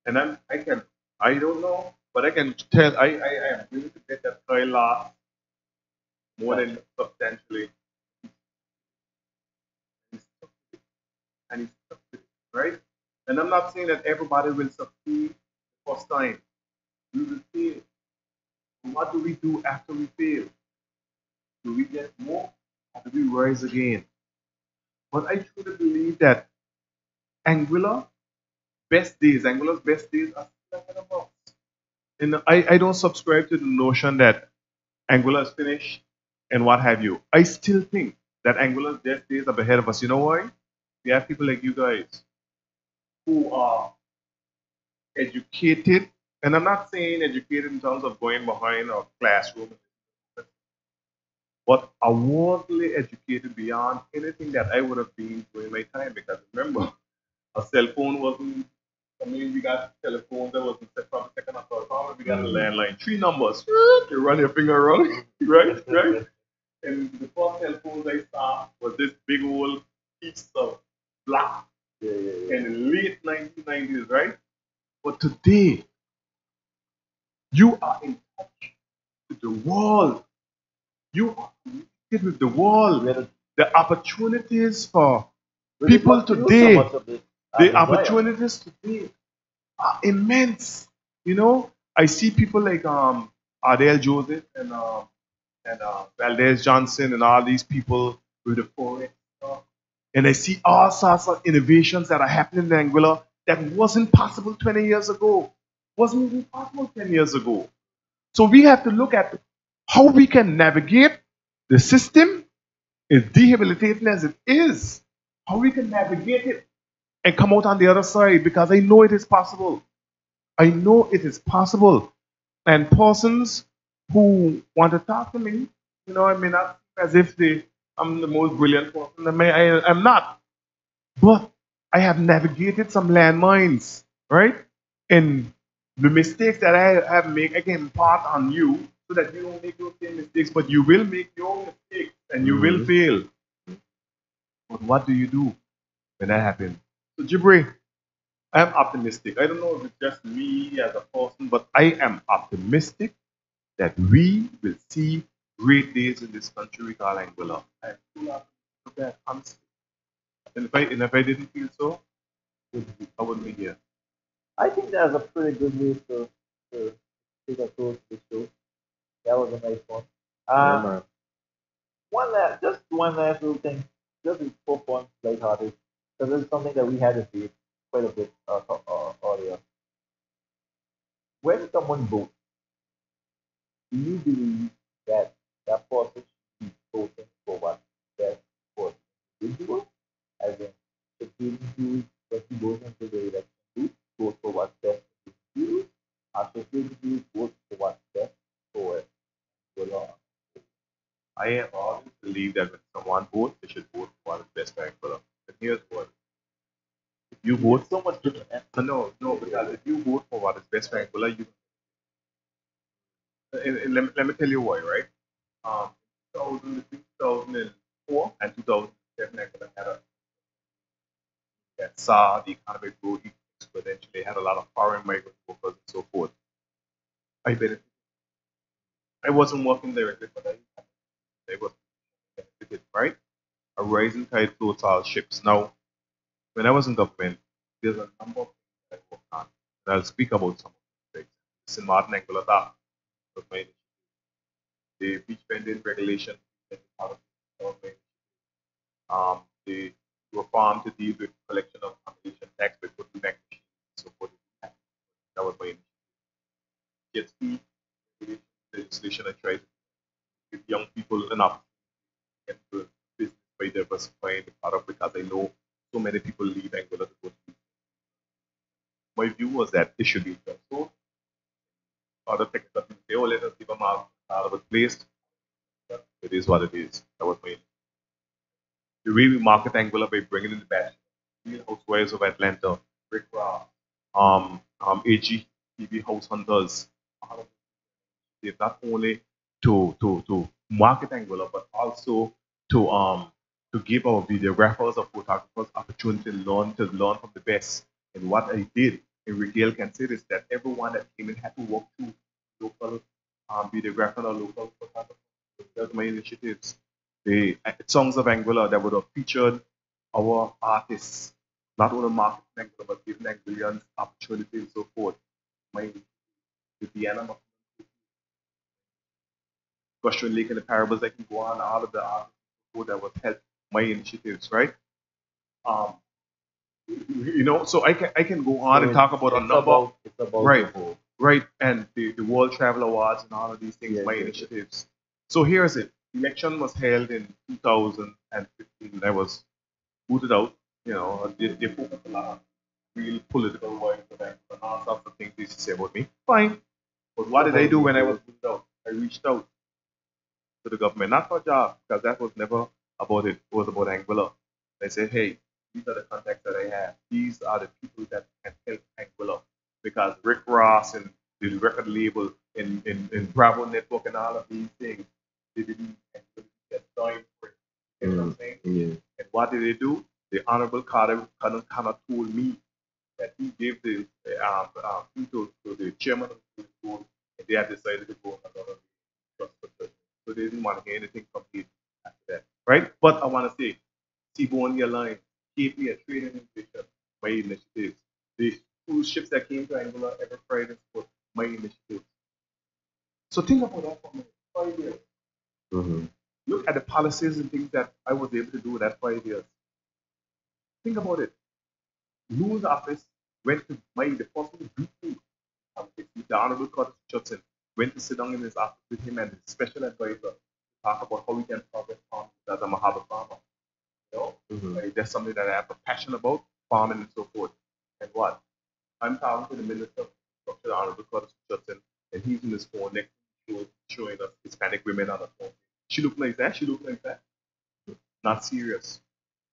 And I don't know, but I can tell I am willing to bet that Kyle lost more than substantially. He's stuck with it, and he's stuck with it, right? And I'm not saying that everybody will succeed the first time. We will fail. What do we do after we fail? Do we get more or do we rise again? But I truly believe that Angola's best days are still ahead of us. And I don't subscribe to the notion that Angola is finished and what have you. I still think that Angola's best days are ahead of us. You know why? We have people like you guys who are educated, and I'm not saying educated in terms of going behind a classroom, but are worldly educated beyond anything that I would have been during my time. Because remember, a cell phone wasn't. I mean, we got telephones that wasn't set from second or third power. We got a landline, three numbers. You run your finger around, right, right. And the first cell phones I saw was this big old piece of black in the late 1990s, right? But today, you are in touch with the world. You are connected with the world. The opportunities for people today, the opportunities today are immense. You know, I see people like Ardell Joseph and Valdez Johnson and all these people with the forex stuff. And I see all sorts of innovations that are happening in Angola that wasn't possible 20 years ago, wasn't even possible 10 years ago. So we have to look at how we can navigate the system, as debilitating as it is, how we can navigate it and come out on the other side, because I know it is possible. I know it is possible. And persons who want to talk to me, you know, I may not as if I'm the most brilliant person. I'm not. But I have navigated some landmines, right? And the mistakes that I have made, I can impart on you so that you don't make those same mistakes, but you will make your mistakes and you will fail. But what do you do when that happens? So, Jibri, I'm optimistic. I don't know if it's just me as a person, but I am optimistic that we will see great days in this country we call Angola. I'm full of that, honestly. And if I didn't feel so, I wouldn't be here. I think that's a pretty good way to take a close to the show. That was a nice one. Yeah, man. Just one last little thing, just for fun, lighthearted, because it's something that we had to debate quite a bit earlier. When someone votes, do you believe that that person should be voting for what's best for the individual? As in, should the individual, when he goes into the election booth, vote for what's best for the individual? Or should the individual vote for what's best for the law? I have always believed that when someone votes, they should vote for what is best for Angola. And here's what. If You vote? So much different. No, because if you vote for what is best for Angola, you. And let me tell you why, right? 2004 and 2007, Angola had a that saw the economy grow exponentially, had a lot of foreign migrant workers and so forth. I benefited. I wasn't working directly, but I was benefited, right? A rising tide floats all ships. Now, when I was in government, there's a number of things that I worked on, and I'll speak about some of these things. It's in Martin Angola, that was my initiative. The beach bending regulation, the reform to deal with collection of accommodation tax by putting back machines and so forth. That was my initiative. Jet ski legislation I tried to give young people an opportunity to get into business by diversifying the product because I know so many people leave Angola to go to business. My view was that it should be done. So other technical things say, oh, let us give them out of a place. It is what it is. That was my the way we market Angola by bringing in the best real housewives of Atlanta, Rick Ross, AG House Hunters, not only to market Angola, but also to give our videographers or photographers opportunity to learn from the best. And what I did, and Miguel can say this, that everyone that came in had to walk through local videographer or local photographer. That's my initiatives. The songs of Angola that would have featured our artists, not only marketing Angola, but giving Angolians opportunity and so forth. My the Vienna Russian Lake and the parables that can go on, all of the artists that was help my initiatives, right? Um, so I can go on and talk about a number, It's about right, the whole. right, and the World Travel Awards and all of these things, my initiatives. So here's it. Election was held in 2015. I was booted out. They focused a lot on real political wise events and all sorts of things they used to say about me. Fine. But what did I do when I was booted out? I reached out to the government, not for a job, because that was never about it. It was about Anguilla. They said, hey, these are the contacts that I have. These are the people that can help Anguilla. Because Rick Ross and the record label in Bravo Network and all of these things, they didn't get time for it. You know what I'm saying? Yeah. And what did they do? The Honorable Carter kind of told me that he gave the to the chairman of the school, and they had decided to go another way. So they didn't want to hear anything from me after that, right? But I want to say, Seaborne Airlines, KP, a trading innovation, my initiatives. The cruise ships that came to Angola every Friday for my initiatives. So think about that for a minute. 5 years. Mm-hmm. Look at the policies and things that I was able to do in that 5 years. Think about it. News office went to the first briefing with the Honorable Curtis Judson, went to sit down in his office with him and his special advisor to talk about how we can progress farming as a Mahaba farmer. That's something that I have a passion about, farming and so forth. And what? I'm talking to the Minister of Infrastructure, the Honorable Curtis Judson, and he's in his phone next to me showing us Hispanic women on the phone. She looked like that, she looked like that. Not serious.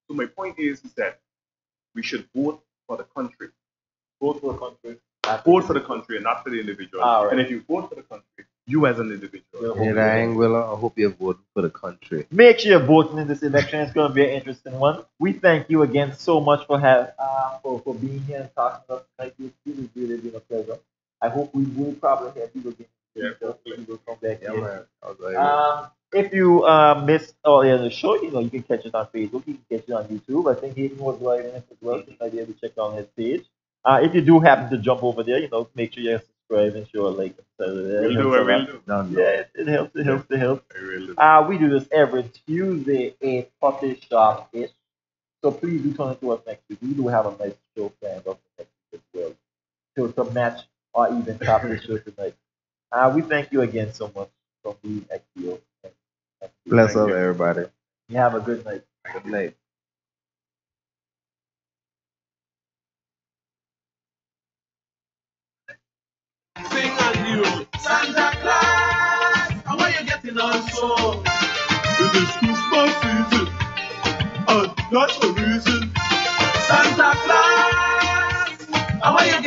So my point is that we should vote for the country. Vote for the country. Vote for the country and not for the individual. Right. And if you vote for the country, you as an individual. In Anguilla, I hope you're voting for the country. Make sure you're voting in this election. It's going to be an interesting one. We thank you again so much for being here and talking to us tonight. It's really been a pleasure. I hope we will probably have you again. You will come back here. If you missed the show, you can catch it on Facebook. You can catch it on YouTube. I think Hayden was live in it as well. So you might be able to check out his page. If you do happen to jump over there, make sure you subscribe and show a like. I will do. Yeah, it helps. It helps. We do this every Tuesday, 8:40 sharp-ish. So please do tune into us next week. We do have a nice show planned up for next week as well. To match or even top the show tonight. We thank you again so much for being at you. Bless up, everybody. You have a good night. Good night. Sing on you, Santa Claus. How are you getting on so? It is Christmas season, and that's the reason. Santa Claus. And when you